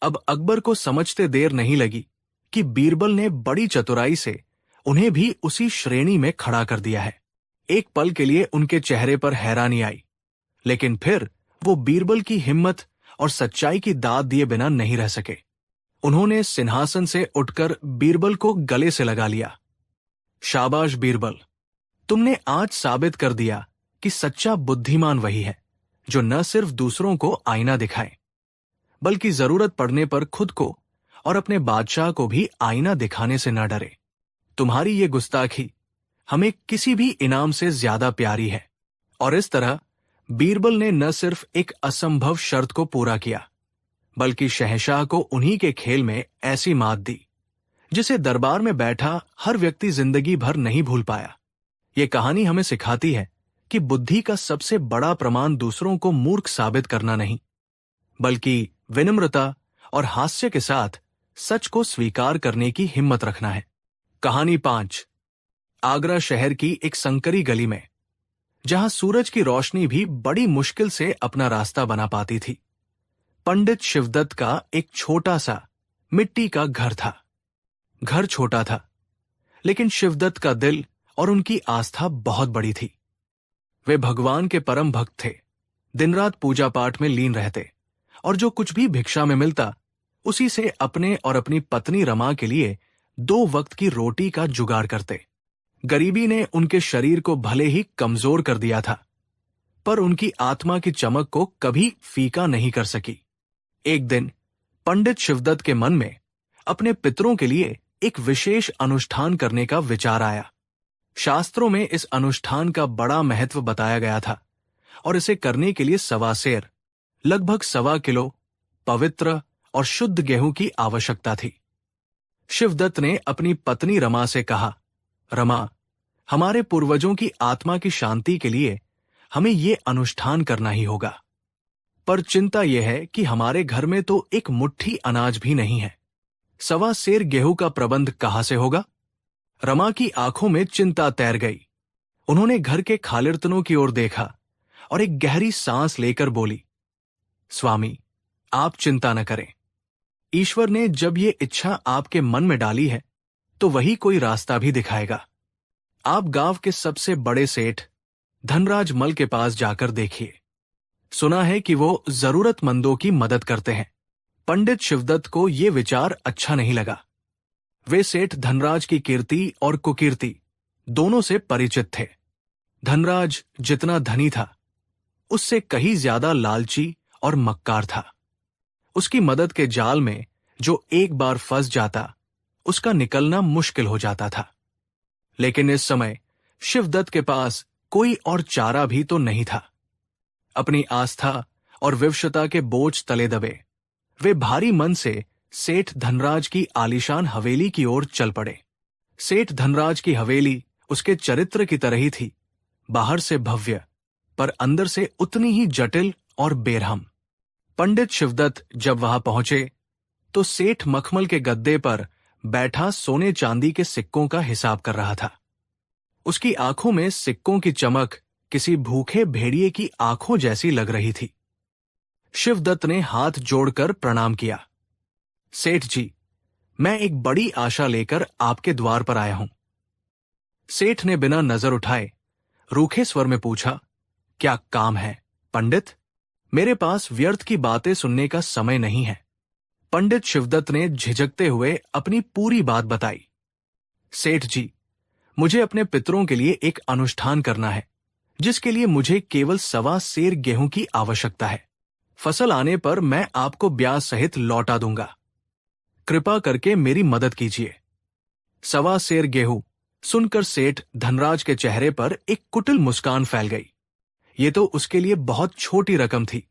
अब अकबर को समझते देर नहीं लगी कि बीरबल ने बड़ी चतुराई से उन्हें भी उसी श्रेणी में खड़ा कर दिया है। एक पल के लिए उनके चेहरे पर हैरानी आई, लेकिन फिर वो बीरबल की हिम्मत और सच्चाई की दाद दिए बिना नहीं रह सके। उन्होंने सिंहासन से उठकर बीरबल को गले से लगा लिया। शाबाश बीरबल, तुमने आज साबित कर दिया कि सच्चा बुद्धिमान वही है जो न सिर्फ दूसरों को आईना दिखाए बल्कि जरूरत पड़ने पर खुद को और अपने बादशाह को भी आईना दिखाने से न डरे। तुम्हारी ये गुस्ताखी हमें किसी भी इनाम से ज्यादा प्यारी है। और इस तरह बीरबल ने न सिर्फ एक असंभव शर्त को पूरा किया बल्कि शहंशाह को उन्हीं के खेल में ऐसी मात दी जिसे दरबार में बैठा हर व्यक्ति जिंदगी भर नहीं भूल पाया। ये कहानी हमें सिखाती है कि बुद्धि का सबसे बड़ा प्रमाण दूसरों को मूर्ख साबित करना नहीं बल्कि विनम्रता और हास्य के साथ सच को स्वीकार करने की हिम्मत रखना है। कहानी 5। आगरा शहर की एक संकरी गली में, जहां सूरज की रोशनी भी बड़ी मुश्किल से अपना रास्ता बना पाती थी, पंडित शिवदत्त का एक छोटा सा मिट्टी का घर था। घर छोटा था, लेकिन शिवदत्त का दिल और उनकी आस्था बहुत बड़ी थी। वे भगवान के परम भक्त थे, दिन रात पूजा पाठ में लीन रहते और जो कुछ भी भिक्षा में मिलता उसी से अपने और अपनी पत्नी रमा के लिए 2 वक्त की रोटी का जुगाड़ करते। गरीबी ने उनके शरीर को भले ही कमजोर कर दिया था, पर उनकी आत्मा की चमक को कभी फीका नहीं कर सकी। एक दिन पंडित शिवदत्त के मन में अपने पितरों के लिए एक विशेष अनुष्ठान करने का विचार आया। शास्त्रों में इस अनुष्ठान का बड़ा महत्व बताया गया था और इसे करने के लिए 1.25 सेर, लगभग 1.25 किलो पवित्र और शुद्ध गेहूं की आवश्यकता थी। शिवदत्त ने अपनी पत्नी रमा से कहा, रमा, हमारे पूर्वजों की आत्मा की शांति के लिए हमें ये अनुष्ठान करना ही होगा, पर चिंता यह है कि हमारे घर में तो एक मुट्ठी अनाज भी नहीं है। सवा सेर गेहूं का प्रबंध कहां से होगा? रमा की आंखों में चिंता तैर गई। उन्होंने घर के खालिर्तनों की ओर देखा और एक गहरी सांस लेकर बोली, स्वामी, आप चिंता न करें। ईश्वर ने जब ये इच्छा आपके मन में डाली है तो वही कोई रास्ता भी दिखाएगा। आप गांव के सबसे बड़े सेठ धनराज मल के पास जाकर देखिए। सुना है कि वो जरूरतमंदों की मदद करते हैं। पंडित शिवदत्त को ये विचार अच्छा नहीं लगा। वे सेठ धनराज की कीर्ति और कुकीर्ति दोनों से परिचित थे। धनराज जितना धनी था उससे कहीं ज्यादा लालची और मक्कार था। उसकी मदद के जाल में जो एक बार फंस जाता उसका निकलना मुश्किल हो जाता था। लेकिन इस समय शिवदत्त के पास कोई और चारा भी तो नहीं था। अपनी आस्था और विवशता के बोझ तले दबे वे भारी मन से सेठ धनराज की आलीशान हवेली की ओर चल पड़े। सेठ धनराज की हवेली उसके चरित्र की तरह ही थी, बाहर से भव्य पर अंदर से उतनी ही जटिल और बेरहम। पंडित शिवदत्त जब वहां पहुंचे तो सेठ मखमल के गद्दे पर बैठा सोने चांदी के सिक्कों का हिसाब कर रहा था। उसकी आंखों में सिक्कों की चमक किसी भूखे भेड़िए की आंखों जैसी लग रही थी। शिवदत्त ने हाथ जोड़कर प्रणाम किया। सेठ जी, मैं एक बड़ी आशा लेकर आपके द्वार पर आया हूं। सेठ ने बिना नजर उठाए रूखे स्वर में पूछा, क्या काम है पंडित? मेरे पास व्यर्थ की बातें सुनने का समय नहीं है। पंडित शिवदत्त ने झिझकते हुए अपनी पूरी बात बताई। सेठ जी, मुझे अपने पितरों के लिए एक अनुष्ठान करना है, जिसके लिए मुझे केवल सवा सेर गेहूं की आवश्यकता है। फसल आने पर मैं आपको ब्याज सहित लौटा दूंगा। कृपा करके मेरी मदद कीजिए। सवा सेर गेहूं सुनकर सेठ धनराज के चेहरे पर एक कुटिल मुस्कान फैल गई। ये तो उसके लिए बहुत छोटी रकम थी,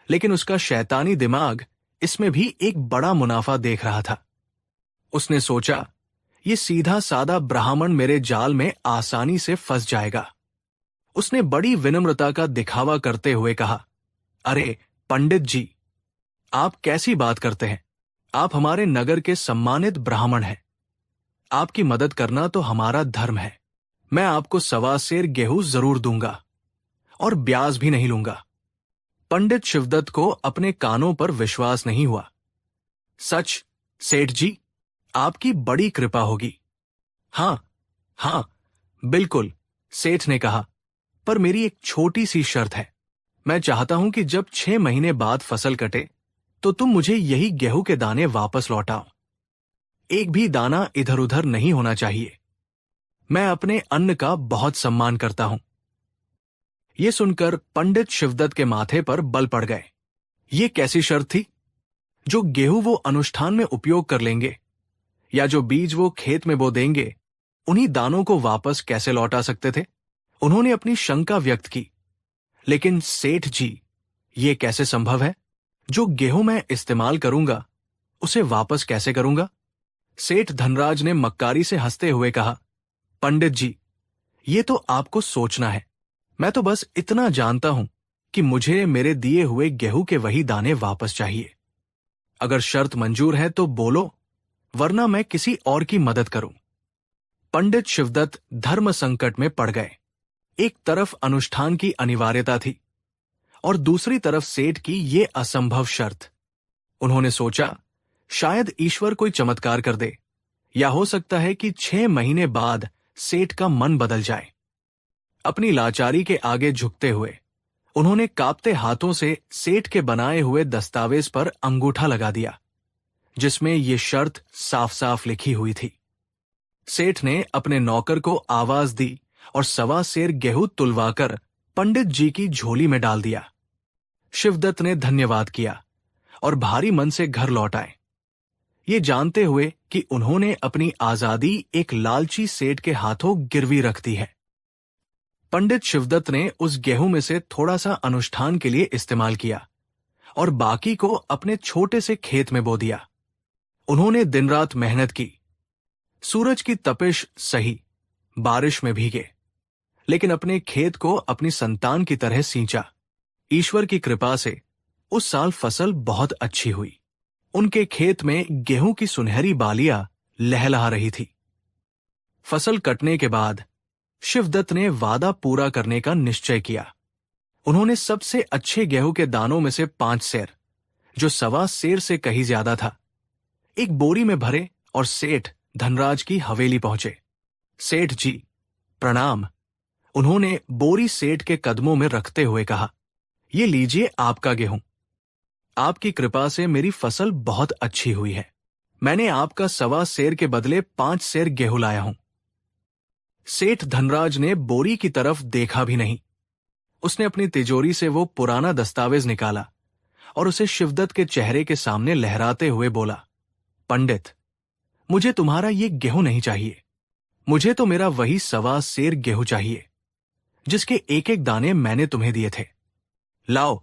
लेकिन उसका शैतानी दिमाग इसमें भी एक बड़ा मुनाफा देख रहा था। उसने सोचा, ये सीधा सादा ब्राह्मण मेरे जाल में आसानी से फंस जाएगा। उसने बड़ी विनम्रता का दिखावा करते हुए कहा, अरे पंडित जी, आप कैसी बात करते हैं? आप हमारे नगर के सम्मानित ब्राह्मण हैं। आपकी मदद करना तो हमारा धर्म है। मैं आपको सवा सेर गेहूं जरूर दूंगा और ब्याज भी नहीं लूंगा। पंडित शिवदत्त को अपने कानों पर विश्वास नहीं हुआ। सच सेठ जी, आपकी बड़ी कृपा होगी। हाँ, बिल्कुल, सेठ ने कहा, पर मेरी एक छोटी सी शर्त है। मैं चाहता हूं कि जब 6 महीने बाद फसल कटे तो तुम मुझे यही गेहूं के दाने वापस लौटाओ। एक भी दाना इधर उधर नहीं होना चाहिए। मैं अपने अन्न का बहुत सम्मान करता हूं। ये सुनकर पंडित शिवदत्त के माथे पर बल पड़ गए। ये कैसी शर्त थी? जो गेहूं वो अनुष्ठान में उपयोग कर लेंगे या जो बीज वो खेत में बो देंगे, उन्हीं दानों को वापस कैसे लौटा सकते थे? उन्होंने अपनी शंका व्यक्त की। लेकिन सेठ जी, ये कैसे संभव है? जो गेहूं मैं इस्तेमाल करूंगा उसे वापस कैसे करूंगा? सेठ धनराज ने मक्कारी से हंसते हुए कहा, पंडित जी, ये तो आपको सोचना है। मैं तो बस इतना जानता हूं कि मुझे मेरे दिए हुए गेहूं के वही दाने वापस चाहिए। अगर शर्त मंजूर है तो बोलो, वरना मैं किसी और की मदद करूं। पंडित शिवदत्त धर्म संकट में पड़ गए। एक तरफ अनुष्ठान की अनिवार्यता थी और दूसरी तरफ सेठ की ये असंभव शर्त। उन्होंने सोचा, शायद ईश्वर कोई चमत्कार कर दे, या हो सकता है कि 6 महीने बाद सेठ का मन बदल जाए। अपनी लाचारी के आगे झुकते हुए उन्होंने कांपते हाथों से सेठ के बनाए हुए दस्तावेज पर अंगूठा लगा दिया, जिसमें ये शर्त साफ साफ लिखी हुई थी। सेठ ने अपने नौकर को आवाज दी और सवा सेर गेहूं तुलवाकर पंडित जी की झोली में डाल दिया। शिवदत्त ने धन्यवाद किया और भारी मन से घर लौट आए, ये जानते हुए कि उन्होंने अपनी आजादी एक लालची सेठ के हाथों गिरवी रख दी है। पंडित शिवदत्त ने उस गेहूं में से थोड़ा सा अनुष्ठान के लिए इस्तेमाल किया और बाकी को अपने छोटे से खेत में बो दिया। उन्होंने दिन रात मेहनत की। सूरज की तपिश सही, बारिश में भीगे, लेकिन अपने खेत को अपनी संतान की तरह सींचा। ईश्वर की कृपा से उस साल फसल बहुत अच्छी हुई। उनके खेत में गेहूं की सुनहरी बालियां लहलहा रही थी। फसल कटने के बाद शिवदत्त ने वादा पूरा करने का निश्चय किया। उन्होंने सबसे अच्छे गेहूं के दानों में से 5 सेर, जो 1.25 सेर से कहीं ज्यादा था, एक बोरी में भरे और सेठ धनराज की हवेली पहुंचे। सेठ जी, प्रणाम। उन्होंने बोरी सेठ के कदमों में रखते हुए कहा, ये लीजिए आपका गेहूं। आपकी कृपा से मेरी फसल बहुत अच्छी हुई है। मैंने आपका 1.25 सेर के बदले 5 सेर गेहूं लाया हूं। सेठ धनराज ने बोरी की तरफ देखा भी नहीं। उसने अपनी तिजोरी से वो पुराना दस्तावेज निकाला और उसे शिवदत्त के चेहरे के सामने लहराते हुए बोला, पंडित, मुझे तुम्हारा ये गेहूं नहीं चाहिए। मुझे तो मेरा वही 1.25 सेर गेहूं चाहिए, जिसके एक एक दाने मैंने तुम्हें दिए थे। लाओ,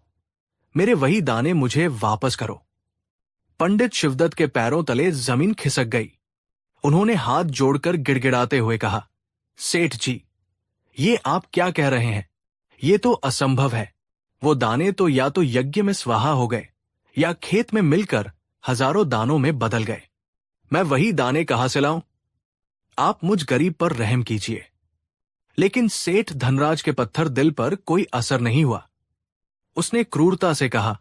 मेरे वही दाने मुझे वापस करो। पंडित शिवदत्त के पैरों तले जमीन खिसक गई। उन्होंने हाथ जोड़कर गिड़गिड़ाते हुए कहा, सेठ जी, ये आप क्या कह रहे हैं? ये तो असंभव है। वो दाने तो या तो यज्ञ में स्वाहा हो गए या खेत में मिलकर हजारों दानों में बदल गए। मैं वही दाने कहां से लाऊं? आप मुझ गरीब पर रहम कीजिए। लेकिन सेठ धनराज के पत्थर दिल पर कोई असर नहीं हुआ। उसने क्रूरता से कहा,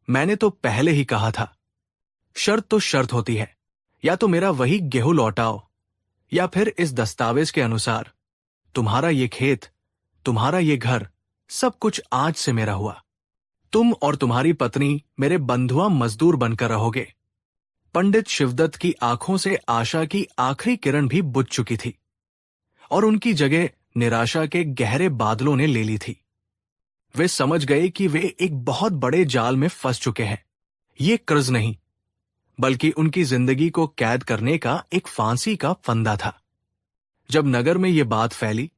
मैंने तो पहले ही कहा था। शर्त तो शर्त होती है, या तो मेरा वही गेहूं लौटाओ, या फिर इस दस्तावेज के अनुसार तुम्हारा ये खेत, तुम्हारा ये घर, सब कुछ आज से मेरा हुआ। तुम और तुम्हारी पत्नी मेरे बंधुआ मजदूर बनकर रहोगे। पंडित शिवदत्त की आंखों से आशा की आखिरी किरण भी बुझ चुकी थी और उनकी जगह निराशा के गहरे बादलों ने ले ली थी। वे समझ गए कि वे एक बहुत बड़े जाल में फंस चुके हैं। ये कर्ज नहीं, बल्कि उनकी जिंदगी को कैद करने का एक फांसी का फंदा था। जब नगर में ये बात फैली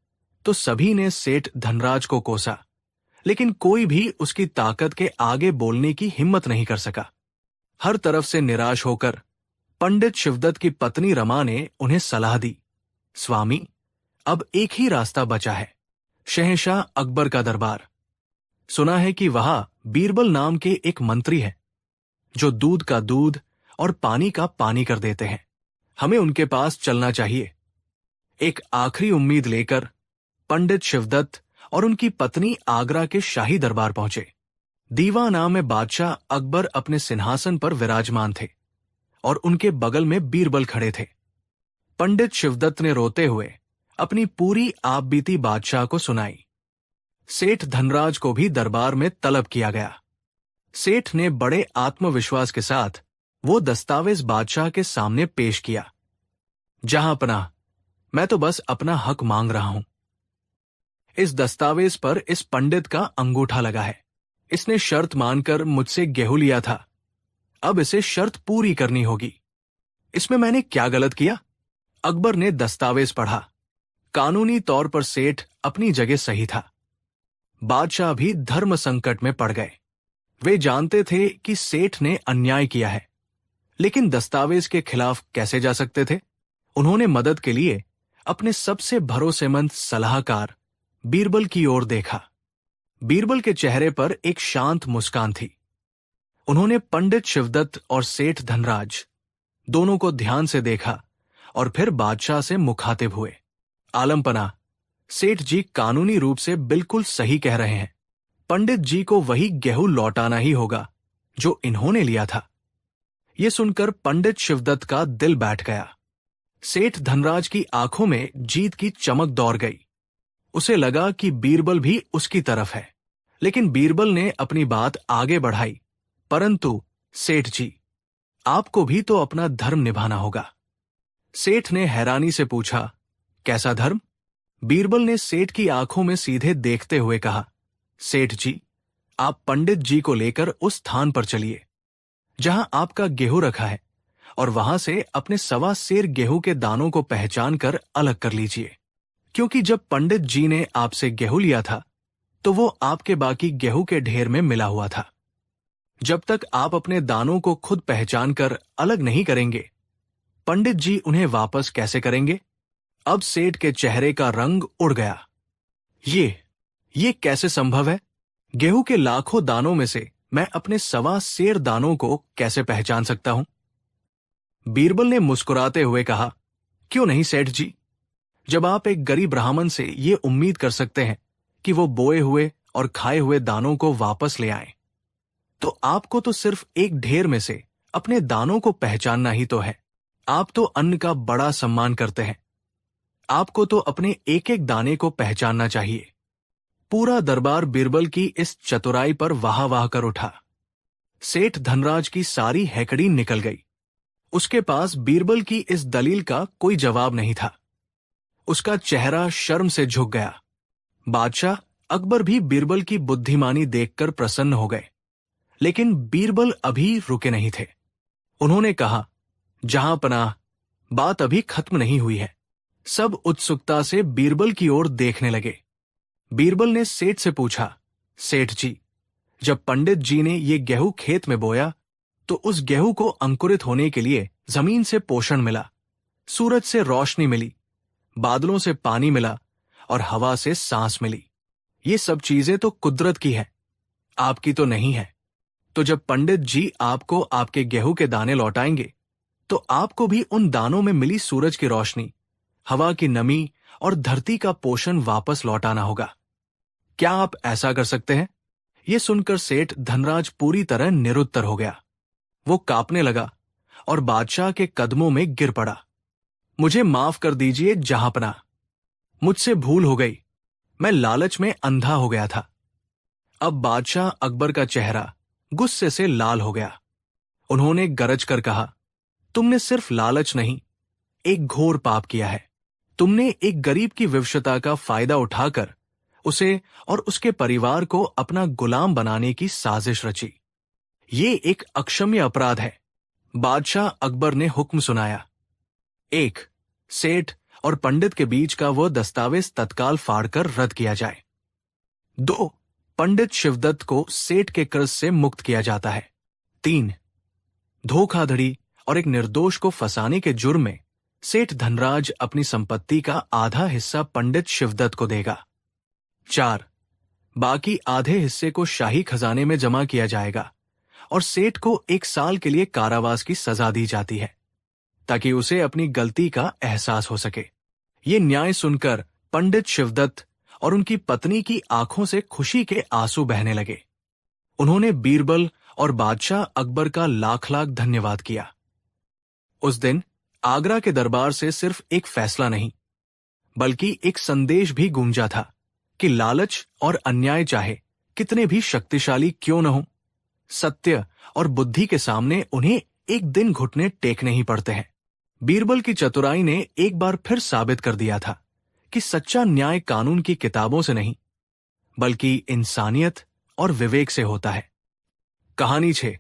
तो सभी ने सेठ धनराज को कोसा, लेकिन कोई भी उसकी ताकत के आगे बोलने की हिम्मत नहीं कर सका। हर तरफ से निराश होकर पंडित शिवदत्त की पत्नी रमा ने उन्हें सलाह दी, स्वामी, अब एक ही रास्ता बचा है, शहंशाह अकबर का दरबार। सुना है कि वहां बीरबल नाम के एक मंत्री हैं, जो दूध का दूध और पानी का पानी कर देते हैं। हमें उनके पास चलना चाहिए। एक आखिरी उम्मीद लेकर पंडित शिवदत्त और उनकी पत्नी आगरा के शाही दरबार पहुंचे। दीवा नाम में बादशाह अकबर अपने सिंहासन पर विराजमान थे और उनके बगल में बीरबल खड़े थे। पंडित शिवदत्त ने रोते हुए अपनी पूरी आपबीती बादशाह को सुनाई। सेठ धनराज को भी दरबार में तलब किया गया। सेठ ने बड़े आत्मविश्वास के साथ वो दस्तावेज बादशाह के सामने पेश किया। जहां पनाह, मैं तो बस अपना हक मांग रहा हूं। इस दस्तावेज पर इस पंडित का अंगूठा लगा है। इसने शर्त मानकर मुझसे गेहूं लिया था। अब इसे शर्त पूरी करनी होगी। इसमें मैंने क्या गलत किया? अकबर ने दस्तावेज पढ़ा। कानूनी तौर पर सेठ अपनी जगह सही था। बादशाह भी धर्म संकट में पड़ गए। वे जानते थे कि सेठ ने अन्याय किया है, लेकिन दस्तावेज के खिलाफ कैसे जा सकते थे? उन्होंने मदद के लिए अपने सबसे भरोसेमंद सलाहकार बीरबल की ओर देखा। बीरबल के चेहरे पर एक शांत मुस्कान थी। उन्होंने पंडित शिवदत्त और सेठ धनराज दोनों को ध्यान से देखा और फिर बादशाह से मुखातिब हुए। आलमपना, सेठ जी कानूनी रूप से बिल्कुल सही कह रहे हैं। पंडित जी को वही गेहूं लौटाना ही होगा जो इन्होंने लिया था। यह सुनकर पंडित शिवदत्त का दिल बैठ गया। सेठ धनराज की आंखों में जीत की चमक दौड़ गई। उसे लगा कि बीरबल भी उसकी तरफ है, लेकिन बीरबल ने अपनी बात आगे बढ़ाई। परंतु सेठ जी, आपको भी तो अपना धर्म निभाना होगा। सेठ ने हैरानी से पूछा, कैसा धर्म? बीरबल ने सेठ की आंखों में सीधे देखते हुए कहा, सेठ जी, आप पंडित जी को लेकर उस स्थान पर चलिए जहां आपका गेहूं रखा है, और वहां से अपने 1.25 सेर गेहूं के दानों को पहचान कर अलग कर लीजिए। क्योंकि जब पंडित जी ने आपसे गेहूं लिया था तो वो आपके बाकी गेहूं के ढेर में मिला हुआ था। जब तक आप अपने दानों को खुद पहचान कर अलग नहीं करेंगे, पंडित जी उन्हें वापस कैसे करेंगे? अब सेठ के चेहरे का रंग उड़ गया। ये कैसे संभव है? गेहूं के लाखों दानों में से मैं अपने 1.25 दानों को कैसे पहचान सकता हूं? बीरबल ने मुस्कुराते हुए कहा, क्यों नहीं सेठ जी। जब आप एक गरीब ब्राह्मण से ये उम्मीद कर सकते हैं कि वो बोए हुए और खाए हुए दानों को वापस ले आए, तो आपको तो सिर्फ एक ढेर में से अपने दानों को पहचानना ही तो है। आप तो अन्न का बड़ा सम्मान करते हैं, आपको तो अपने एक एक दाने को पहचानना चाहिए। पूरा दरबार बीरबल की इस चतुराई पर वाह वाह कर उठा। सेठ धनराज की सारी हैकड़ी निकल गई। उसके पास बीरबल की इस दलील का कोई जवाब नहीं था। उसका चेहरा शर्म से झुक गया। बादशाह अकबर भी बीरबल की बुद्धिमानी देखकर प्रसन्न हो गए, लेकिन बीरबल अभी रुके नहीं थे। उन्होंने कहा, जहां पनाह, बात अभी खत्म नहीं हुई है। सब उत्सुकता से बीरबल की ओर देखने लगे। बीरबल ने सेठ से पूछा, सेठ जी, जब पंडित जी ने ये गेहूं खेत में बोया तो उस गेहूं को अंकुरित होने के लिए जमीन से पोषण मिला, सूरज से रोशनी मिली, बादलों से पानी मिला और हवा से सांस मिली। ये सब चीजें तो कुदरत की है, आपकी तो नहीं है। तो जब पंडित जी आपको आपके गेहूं के दाने लौटाएंगे तो आपको भी उन दानों में मिली सूरज की रोशनी, हवा की नमी और धरती का पोषण वापस लौटाना होगा। क्या आप ऐसा कर सकते हैं? यह सुनकर सेठ धनराज पूरी तरह निरुत्तर हो गया। वो कांपने लगा और बादशाह के कदमों में गिर पड़ा। मुझे माफ कर दीजिए जहांपना, मुझसे भूल हो गई, मैं लालच में अंधा हो गया था। अब बादशाह अकबर का चेहरा गुस्से से लाल हो गया। उन्होंने गरज कर कहा, तुमने सिर्फ लालच नहीं, एक घोर पाप किया है। तुमने एक गरीब की विवशता का फायदा उठाकर उसे और उसके परिवार को अपना गुलाम बनाने की साजिश रची। ये एक अक्षम्य अपराध है। बादशाह अकबर ने हुक्म सुनाया, 1. सेठ और पंडित के बीच का वह दस्तावेज तत्काल फाड़कर रद्द किया जाए। 2. पंडित शिवदत्त को सेठ के कर्ज से मुक्त किया जाता है। 3. धोखाधड़ी और एक निर्दोष को फंसाने के जुर्म में सेठ धनराज अपनी संपत्ति का आधा हिस्सा पंडित शिवदत्त को देगा। 4. बाकी आधे हिस्से को शाही खजाने में जमा किया जाएगा और सेठ को 1 साल के लिए कारावास की सजा दी जाती है, ताकि उसे अपनी गलती का एहसास हो सके। ये न्याय सुनकर पंडित शिवदत्त और उनकी पत्नी की आंखों से खुशी के आंसू बहने लगे। उन्होंने बीरबल और बादशाह अकबर का लाख लाख धन्यवाद किया। उस दिन आगरा के दरबार से सिर्फ एक फैसला नहीं, बल्कि एक संदेश भी गूंजा था कि लालच और अन्याय चाहे कितने भी शक्तिशाली क्यों न हो, सत्य और बुद्धि के सामने उन्हें एक दिन घुटने टेकने ही पड़ते हैं। बीरबल की चतुराई ने एक बार फिर साबित कर दिया था कि सच्चा न्याय कानून की किताबों से नहीं, बल्कि इंसानियत और विवेक से होता है। कहानी 6।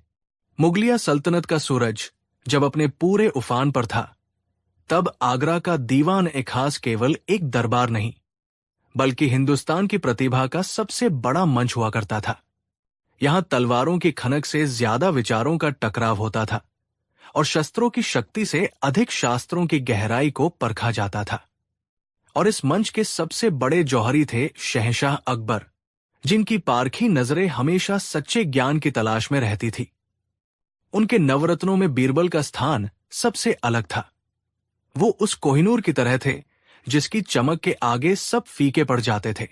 मुगलिया सल्तनत का सूरज जब अपने पूरे उफान पर था, तब आगरा का दीवान-ए-खास केवल एक दरबार नहीं, बल्कि हिंदुस्तान की प्रतिभा का सबसे बड़ा मंच हुआ करता था। यहां तलवारों की खनक से ज्यादा विचारों का टकराव होता था और शस्त्रों की शक्ति से अधिक शास्त्रों की गहराई को परखा जाता था। और इस मंच के सबसे बड़े जौहरी थे शहंशाह अकबर, जिनकी पारखी नजरें हमेशा सच्चे ज्ञान की तलाश में रहती थी। उनके नवरत्नों में बीरबल का स्थान सबसे अलग था। वो उस कोहिनूर की तरह थे जिसकी चमक के आगे सब फीके पड़ जाते थे।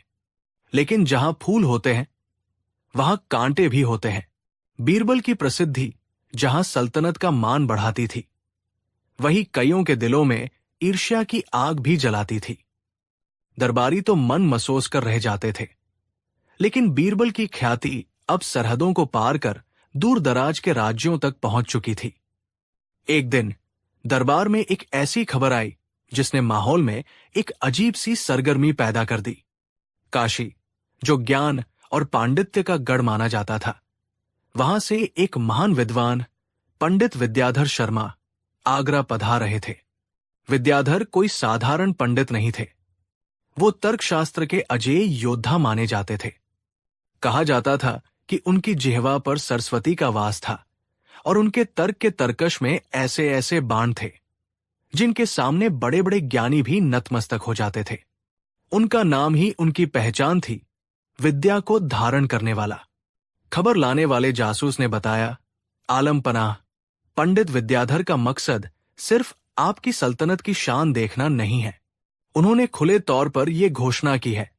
लेकिन जहां फूल होते हैं वहां कांटे भी होते हैं। बीरबल की प्रसिद्धि जहां सल्तनत का मान बढ़ाती थी, वहीं कईयों के दिलों में ईर्ष्या की आग भी जलाती थी। दरबारी तो मन मसोस कर रह जाते थे, लेकिन बीरबल की ख्याति अब सरहदों को पार कर दूर दराज के राज्यों तक पहुंच चुकी थी। एक दिन दरबार में एक ऐसी खबर आई जिसने माहौल में एक अजीब सी सरगर्मी पैदा कर दी। काशी, जो ज्ञान और पांडित्य का गढ़ माना जाता था, वहां से एक महान विद्वान पंडित विद्याधर शर्मा आगरा पधार रहे थे। विद्याधर कोई साधारण पंडित नहीं थे। वो तर्कशास्त्र के अजेय योद्धा माने जाते थे। कहा जाता था कि उनकी जिह्वा पर सरस्वती का वास था और उनके तर्क के तरकश में ऐसे ऐसे बाण थे जिनके सामने बड़े बड़े ज्ञानी भी नतमस्तक हो जाते थे। उनका नाम ही उनकी पहचान थी, विद्या को धारण करने वाला। खबर लाने वाले जासूस ने बताया, आलम पनाह, पंडित विद्याधर का मकसद सिर्फ आपकी सल्तनत की शान देखना नहीं है। उन्होंने खुले तौर पर यह घोषणा की है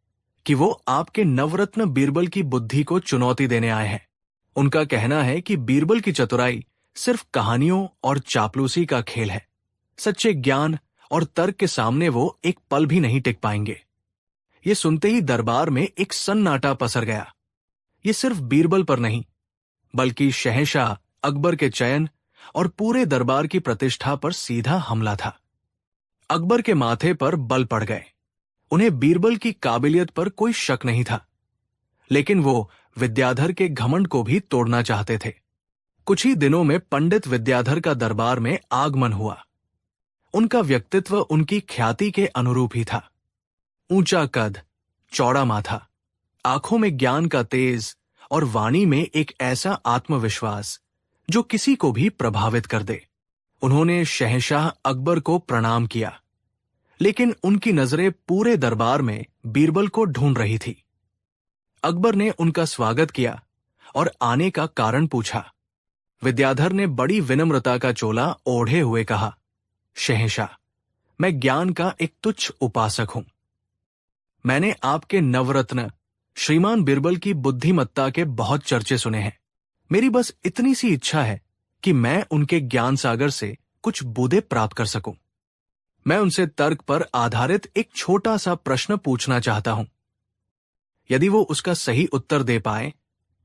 कि वो आपके नवरत्न बीरबल की बुद्धि को चुनौती देने आए हैं। उनका कहना है कि बीरबल की चतुराई सिर्फ कहानियों और चापलूसी का खेल है। सच्चे ज्ञान और तर्क के सामने वो एक पल भी नहीं टिक पाएंगे। ये सुनते ही दरबार में एक सन्नाटा पसर गया। ये सिर्फ बीरबल पर नहीं, बल्कि शहंशाह अकबर के चयन और पूरे दरबार की प्रतिष्ठा पर सीधा हमला था। अकबर के माथे पर बल पड़ गए। उन्हें बीरबल की काबिलियत पर कोई शक नहीं था, लेकिन वो विद्याधर के घमंड को भी तोड़ना चाहते थे। कुछ ही दिनों में पंडित विद्याधर का दरबार में आगमन हुआ। उनका व्यक्तित्व उनकी ख्याति के अनुरूप ही था। ऊंचा कद, चौड़ा माथा, आंखों में ज्ञान का तेज और वाणी में एक ऐसा आत्मविश्वास जो किसी को भी प्रभावित कर दे। उन्होंने शहंशाह अकबर को प्रणाम किया, लेकिन उनकी नजरें पूरे दरबार में बीरबल को ढूंढ रही थी। अकबर ने उनका स्वागत किया और आने का कारण पूछा। विद्याधर ने बड़ी विनम्रता का चोला ओढ़े हुए कहा, शहंशाह, मैं ज्ञान का एक तुच्छ उपासक हूं। मैंने आपके नवरत्न श्रीमान बीरबल की बुद्धिमत्ता के बहुत चर्चे सुने हैं। मेरी बस इतनी सी इच्छा है कि मैं उनके ज्ञान सागर से कुछ बूंदें प्राप्त कर सकूं। मैं उनसे तर्क पर आधारित एक छोटा सा प्रश्न पूछना चाहता हूं। यदि वो उसका सही उत्तर दे पाए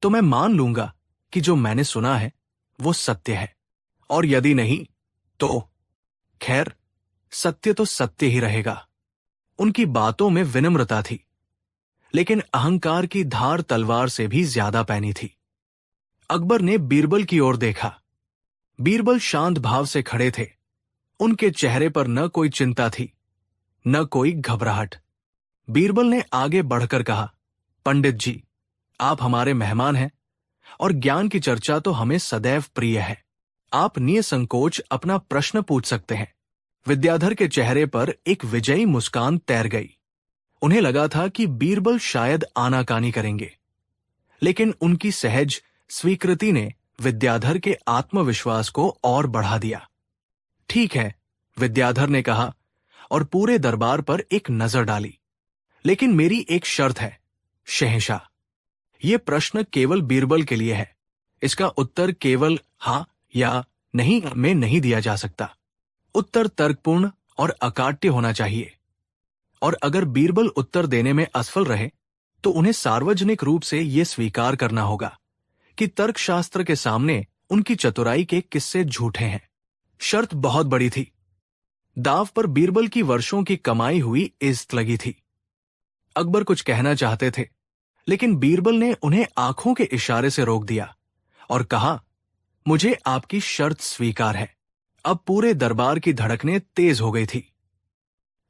तो मैं मान लूंगा कि जो मैंने सुना है वो सत्य है, और यदि नहीं तो खैर, सत्य तो सत्य ही रहेगा। उनकी बातों में विनम्रता थी, लेकिन अहंकार की धार तलवार से भी ज्यादा पैनी थी। अकबर ने बीरबल की ओर देखा। बीरबल शांत भाव से खड़े थे। उनके चेहरे पर न कोई चिंता थी, न कोई घबराहट। बीरबल ने आगे बढ़कर कहा, पंडित जी, आप हमारे मेहमान हैं और ज्ञान की चर्चा तो हमें सदैव प्रिय है। आप निसंकोच अपना प्रश्न पूछ सकते हैं। विद्याधर के चेहरे पर एक विजयी मुस्कान तैर गई। उन्हें लगा था कि बीरबल शायद आनाकानी करेंगे, लेकिन उनकी सहज स्वीकृति ने विद्याधर के आत्मविश्वास को और बढ़ा दिया। ठीक है, विद्याधर ने कहा और पूरे दरबार पर एक नजर डाली। लेकिन मेरी एक शर्त है, शहंशाह। यह प्रश्न केवल बीरबल के लिए है। इसका उत्तर केवल हां या नहीं में नहीं दिया जा सकता। उत्तर तर्कपूर्ण और अकाट्य होना चाहिए। और अगर बीरबल उत्तर देने में असफल रहे तो उन्हें सार्वजनिक रूप से यह स्वीकार करना होगा कि तर्कशास्त्र के सामने उनकी चतुराई के किस्से झूठे हैं। शर्त बहुत बड़ी थी। दाव पर बीरबल की वर्षों की कमाई हुई इज्जत लगी थी। अकबर कुछ कहना चाहते थे, लेकिन बीरबल ने उन्हें आंखों के इशारे से रोक दिया और कहा, मुझे आपकी शर्त स्वीकार है। अब पूरे दरबार की धड़कनें तेज हो गई थी।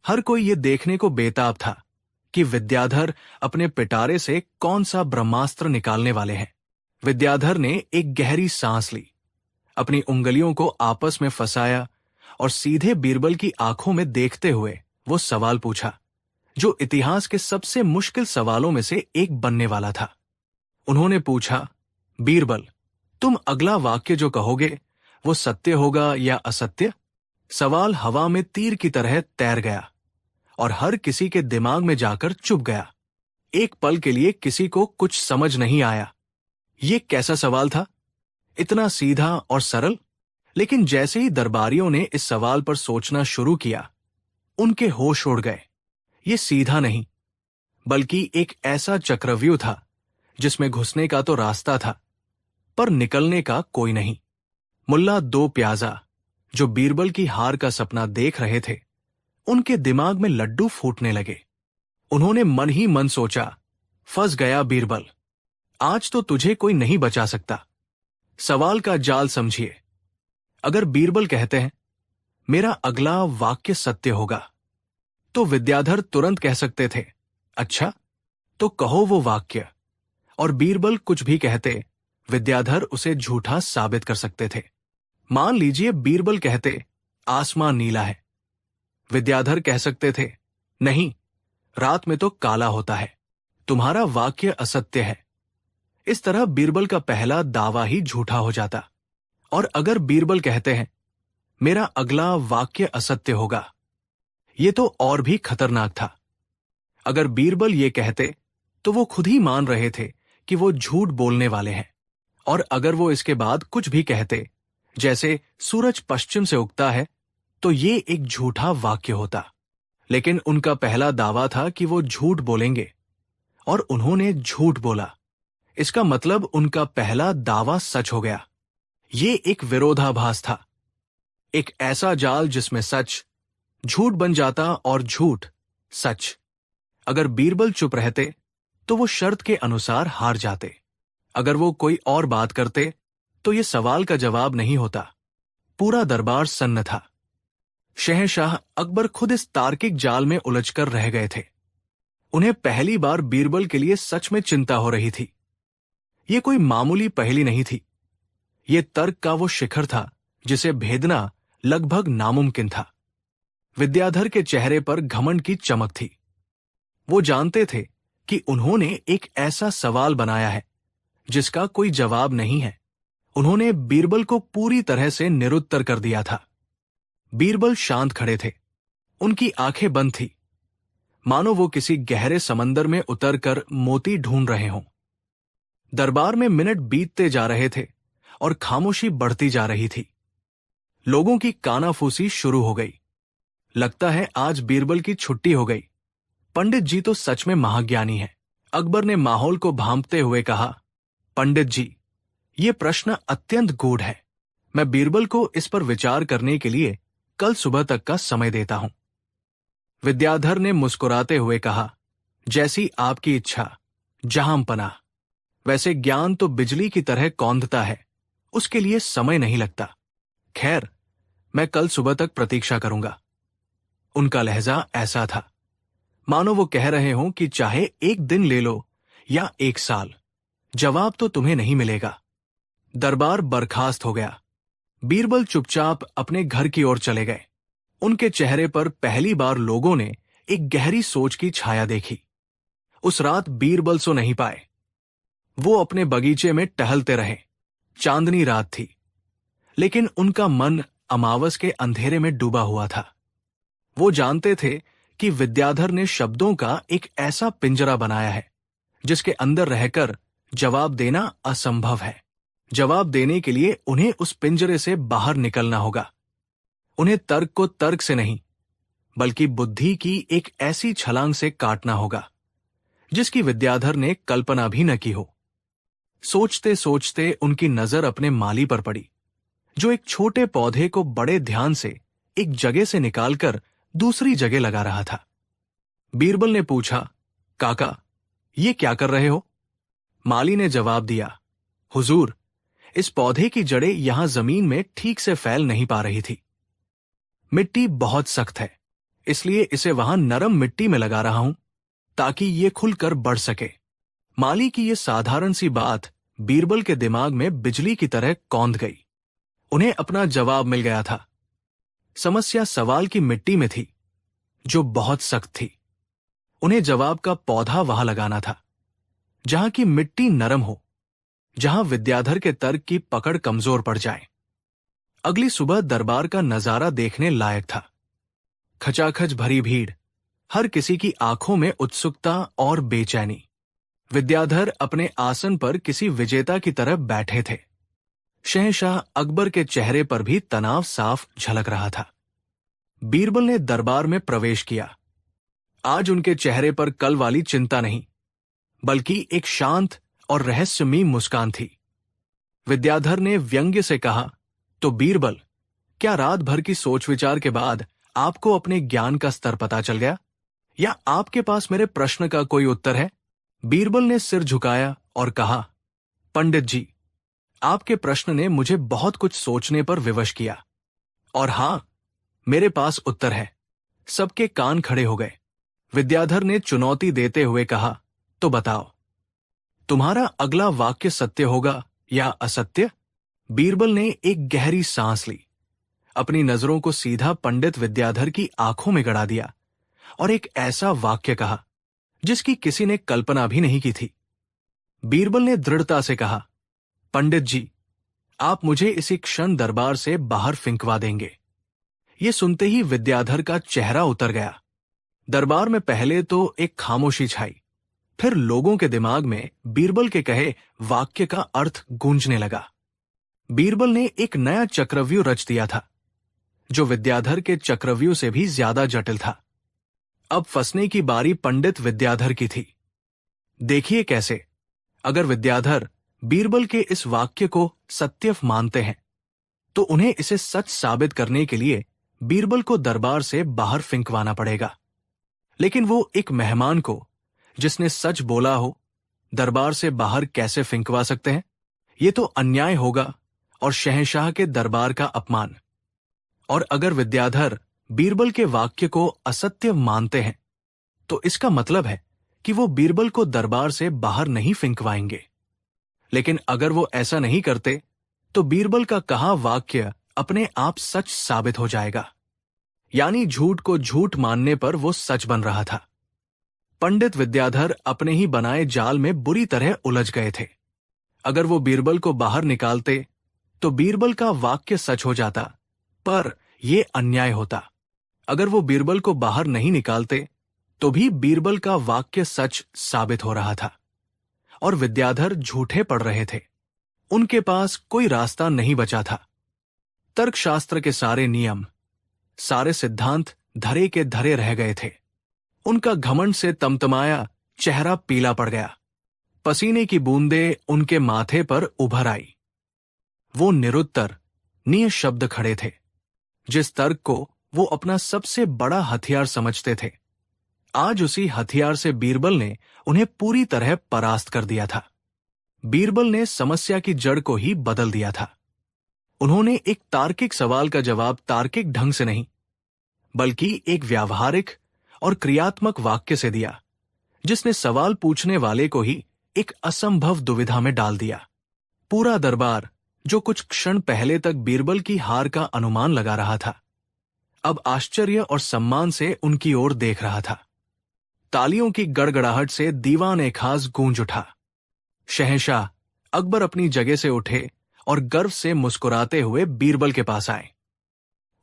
हर कोई ये देखने को बेताब था कि विद्याधर अपने पिटारे से कौन सा ब्रह्मास्त्र निकालने वाले हैं। विद्याधर ने एक गहरी सांस ली, अपनी उंगलियों को आपस में फंसाया और सीधे बीरबल की आंखों में देखते हुए वो सवाल पूछा, जो इतिहास के सबसे मुश्किल सवालों में से एक बनने वाला था। उन्होंने पूछा, बीरबल, तुम अगला वाक्य जो कहोगे वो सत्य होगा या असत्य? सवाल हवा में तीर की तरह तैर गया और हर किसी के दिमाग में जाकर चुभ गया। एक पल के लिए किसी को कुछ समझ नहीं आया। ये कैसा सवाल था, इतना सीधा और सरल? लेकिन जैसे ही दरबारियों ने इस सवाल पर सोचना शुरू किया, उनके होश उड़ गए। ये सीधा नहीं, बल्कि एक ऐसा चक्रव्यूह था जिसमें घुसने का तो रास्ता था, पर निकलने का कोई नहीं। मुल्ला दो प्याजा, जो बीरबल की हार का सपना देख रहे थे, उनके दिमाग में लड्डू फूटने लगे। उन्होंने मन ही मन सोचा, फंस गया बीरबल, आज तो तुझे कोई नहीं बचा सकता। सवाल का जाल समझिए। अगर बीरबल कहते हैं, मेरा अगला वाक्य सत्य होगा, तो विद्याधर तुरंत कह सकते थे, अच्छा तो कहो वो वाक्य। और बीरबल कुछ भी कहते, विद्याधर उसे झूठा साबित कर सकते थे। मान लीजिए बीरबल कहते, आसमान नीला है। विद्याधर कह सकते थे, नहीं, रात में तो काला होता है। तुम्हारा वाक्य असत्य है। इस तरह बीरबल का पहला दावा ही झूठा हो जाता। और अगर बीरबल कहते हैं मेरा अगला वाक्य असत्य होगा, ये तो और भी खतरनाक था। अगर बीरबल ये कहते तो वो खुद ही मान रहे थे कि वो झूठ बोलने वाले हैं। और अगर वो इसके बाद कुछ भी कहते, जैसे सूरज पश्चिम से उगता है, तो ये एक झूठा वाक्य होता। लेकिन उनका पहला दावा था कि वो झूठ बोलेंगे, और उन्होंने झूठ बोला। इसका मतलब उनका पहला दावा सच हो गया। ये एक विरोधाभास था, एक ऐसा जाल जिसमें सच झूठ बन जाता और झूठ सच। अगर बीरबल चुप रहते तो वो शर्त के अनुसार हार जाते। अगर वो कोई और बात करते तो ये सवाल का जवाब नहीं होता। पूरा दरबार सन्न था। शहंशाह अकबर खुद इस तार्किक जाल में उलझकर रह गए थे। उन्हें पहली बार बीरबल के लिए सच में चिंता हो रही थी। ये कोई मामूली पहेली नहीं थी। ये तर्क का वो शिखर था जिसे भेदना लगभग नामुमकिन था। विद्याधर के चेहरे पर घमंड की चमक थी। वो जानते थे कि उन्होंने एक ऐसा सवाल बनाया है जिसका कोई जवाब नहीं है। उन्होंने बीरबल को पूरी तरह से निरुत्तर कर दिया था। बीरबल शांत खड़े थे। उनकी आंखें बंद थी, मानो वो किसी गहरे समंदर में उतरकर मोती ढूंढ रहे हों। दरबार में मिनट बीतते जा रहे थे और खामोशी बढ़ती जा रही थी। लोगों की कानाफूसी शुरू हो गई। लगता है आज बीरबल की छुट्टी हो गई। पंडित जी तो सच में महाज्ञानी है। अकबर ने माहौल को भांपते हुए कहा, पंडित जी, ये प्रश्न अत्यंत गूढ़ है। मैं बीरबल को इस पर विचार करने के लिए कल सुबह तक का समय देता हूं। विद्याधर ने मुस्कुराते हुए कहा, जैसी आपकी इच्छा, जहां पनाह। वैसे ज्ञान तो बिजली की तरह कौंधता है, उसके लिए समय नहीं लगता। खैर, मैं कल सुबह तक प्रतीक्षा करूंगा। उनका लहजा ऐसा था मानो वो कह रहे हों कि चाहे एक दिन ले लो या एक साल, जवाब तो तुम्हें नहीं मिलेगा। दरबार बर्खास्त हो गया। बीरबल चुपचाप अपने घर की ओर चले गए। उनके चेहरे पर पहली बार लोगों ने एक गहरी सोच की छाया देखी। उस रात बीरबल सो नहीं पाए। वो अपने बगीचे में टहलते रहे। चांदनी रात थी, लेकिन उनका मन अमावस के अंधेरे में डूबा हुआ था। वो जानते थे कि विद्याधर ने शब्दों का एक ऐसा पिंजरा बनाया है जिसके अंदर रहकर जवाब देना असंभव है। जवाब देने के लिए उन्हें उस पिंजरे से बाहर निकलना होगा। उन्हें तर्क को तर्क से नहीं, बल्कि बुद्धि की एक ऐसी छलांग से काटना होगा जिसकी विद्याधर ने कल्पना भी न की हो। सोचते सोचते उनकी नजर अपने माली पर पड़ी, जो एक छोटे पौधे को बड़े ध्यान से एक जगह से निकालकर दूसरी जगह लगा रहा था। बीरबल ने पूछा, काका, ये क्या कर रहे हो? माली ने जवाब दिया, हुजूर, इस पौधे की जड़ें यहां जमीन में ठीक से फैल नहीं पा रही थी। मिट्टी बहुत सख्त है, इसलिए इसे वहां नरम मिट्टी में लगा रहा हूं ताकि ये खुलकर बढ़ सके। माली की ये साधारण सी बात बीरबल के दिमाग में बिजली की तरह कौंध गई। उन्हें अपना जवाब मिल गया था। समस्या सवाल की मिट्टी में थी, जो बहुत सख्त थी। उन्हें जवाब का पौधा वहां लगाना था, जहां की मिट्टी नरम हो, जहां विद्याधर के तर्क की पकड़ कमजोर पड़ जाए। अगली सुबह दरबार का नजारा देखने लायक था। खचाखच भरी भीड़, हर किसी की आंखों में उत्सुकता और बेचैनी। विद्याधर अपने आसन पर किसी विजेता की तरह बैठे थे। शहंशाह अकबर के चेहरे पर भी तनाव साफ झलक रहा था। बीरबल ने दरबार में प्रवेश किया। आज उनके चेहरे पर कल वाली चिंता नहीं, बल्कि एक शांत और रहस्यमयी मुस्कान थी। विद्याधर ने व्यंग्य से कहा, तो बीरबल, क्या रात भर की सोच विचार के बाद आपको अपने ज्ञान का स्तर पता चल गया, या आपके पास मेरे प्रश्न का कोई उत्तर है? बीरबल ने सिर झुकाया और कहा, पंडित जी, आपके प्रश्न ने मुझे बहुत कुछ सोचने पर विवश किया। और हां, मेरे पास उत्तर है। सबके कान खड़े हो गए। विद्याधर ने चुनौती देते हुए कहा, तो बताओ, तुम्हारा अगला वाक्य सत्य होगा या असत्य? बीरबल ने एक गहरी सांस ली, अपनी नजरों को सीधा पंडित विद्याधर की आंखों में गड़ा दिया और एक ऐसा वाक्य कहा जिसकी किसी ने कल्पना भी नहीं की थी। बीरबल ने दृढ़ता से कहा, पंडित जी, आप मुझे इसी क्षण दरबार से बाहर फिंकवा देंगे। ये सुनते ही विद्याधर का चेहरा उतर गया। दरबार में पहले तो एक खामोशी छाई, फिर लोगों के दिमाग में बीरबल के कहे वाक्य का अर्थ गूंजने लगा। बीरबल ने एक नया चक्रव्यूह रच दिया था, जो विद्याधर के चक्रव्यूह से भी ज्यादा जटिल था। अब फंसने की बारी पंडित विद्याधर की थी। देखिए कैसे। अगर विद्याधर बीरबल के इस वाक्य को सत्य मानते हैं, तो उन्हें इसे सच साबित करने के लिए बीरबल को दरबार से बाहर फिंकवाना पड़ेगा। लेकिन वो एक मेहमान को, जिसने सच बोला हो, दरबार से बाहर कैसे फिंकवा सकते हैं? ये तो अन्याय होगा और शहंशाह के दरबार का अपमान। और अगर विद्याधर बीरबल के वाक्य को असत्य मानते हैं, तो इसका मतलब है कि वो बीरबल को दरबार से बाहर नहीं फिंकवाएंगे। लेकिन अगर वो ऐसा नहीं करते, तो बीरबल का कहा वाक्य अपने आप सच साबित हो जाएगा। यानी झूठ को झूठ मानने पर वो सच बन रहा था। पंडित विद्याधर अपने ही बनाए जाल में बुरी तरह उलझ गए थे। अगर वो बीरबल को बाहर निकालते, तो बीरबल का वाक्य सच हो जाता, पर यह अन्याय होता। अगर वो बीरबल को बाहर नहीं निकालते, तो भी बीरबल का वाक्य सच साबित हो रहा था और विद्याधर झूठे पड़ रहे थे। उनके पास कोई रास्ता नहीं बचा था। तर्कशास्त्र के सारे नियम, सारे सिद्धांत धरे के धरे रह गए थे। उनका घमंड से तमतमाया चेहरा पीला पड़ गया। पसीने की बूंदें उनके माथे पर उभर आई। वो निरुत्तर, निःशब्द खड़े थे। जिस तर्क को वो अपना सबसे बड़ा हथियार समझते थे, आज उसी हथियार से बीरबल ने उन्हें पूरी तरह परास्त कर दिया था। बीरबल ने समस्या की जड़ को ही बदल दिया था। उन्होंने एक तार्किक सवाल का जवाब तार्किक ढंग से नहीं, बल्कि एक व्यावहारिक और क्रियात्मक वाक्य से दिया, जिसने सवाल पूछने वाले को ही एक असंभव दुविधा में डाल दिया। पूरा दरबार, जो कुछ क्षण पहले तक बीरबल की हार का अनुमान लगा रहा था, अब आश्चर्य और सम्मान से उनकी ओर देख रहा था। तालियों की गड़गड़ाहट से दीवान खास गूंज उठा। शहंशाह अकबर अपनी जगह से उठे और गर्व से मुस्कुराते हुए बीरबल के पास आए।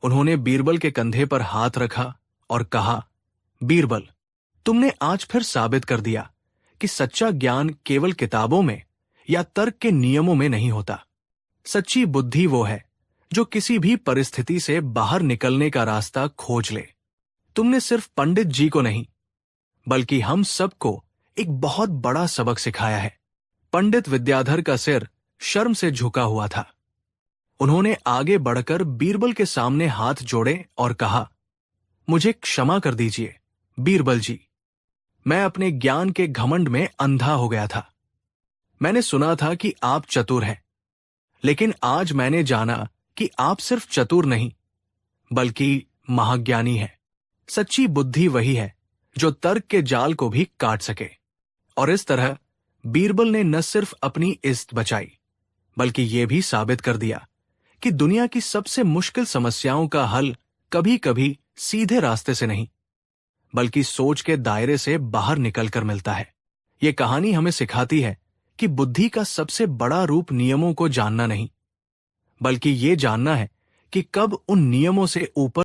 उन्होंने बीरबल के कंधे पर हाथ रखा और कहा, बीरबल, तुमने आज फिर साबित कर दिया कि सच्चा ज्ञान केवल किताबों में या तर्क के नियमों में नहीं होता। सच्ची बुद्धि वो है जो किसी भी परिस्थिति से बाहर निकलने का रास्ता खोज ले। तुमने सिर्फ पंडित जी को नहीं, बल्कि हम सबको एक बहुत बड़ा सबक सिखाया है। पंडित विद्याधर का सिर शर्म से झुका हुआ था। उन्होंने आगे बढ़कर बीरबल के सामने हाथ जोड़े और कहा, मुझे क्षमा कर दीजिए बीरबल जी। मैं अपने ज्ञान के घमंड में अंधा हो गया था। मैंने सुना था कि आप चतुर हैं, लेकिन आज मैंने जाना कि आप सिर्फ चतुर नहीं, बल्कि महाज्ञानी हैं। सच्ची बुद्धि वही है जो तर्क के जाल को भी काट सके। और इस तरह बीरबल ने न सिर्फ अपनी इज्जत बचाई, बल्कि यह भी साबित कर दिया कि दुनिया की सबसे मुश्किल समस्याओं का हल कभी कभी सीधे रास्ते से नहीं, बल्कि सोच के दायरे से बाहर निकलकर मिलता है। यह कहानी हमें सिखाती है कि बुद्धि का सबसे बड़ा रूप नियमों को जानना नहीं, बल्कि यह जानना है कि कब उन नियमों से ऊपर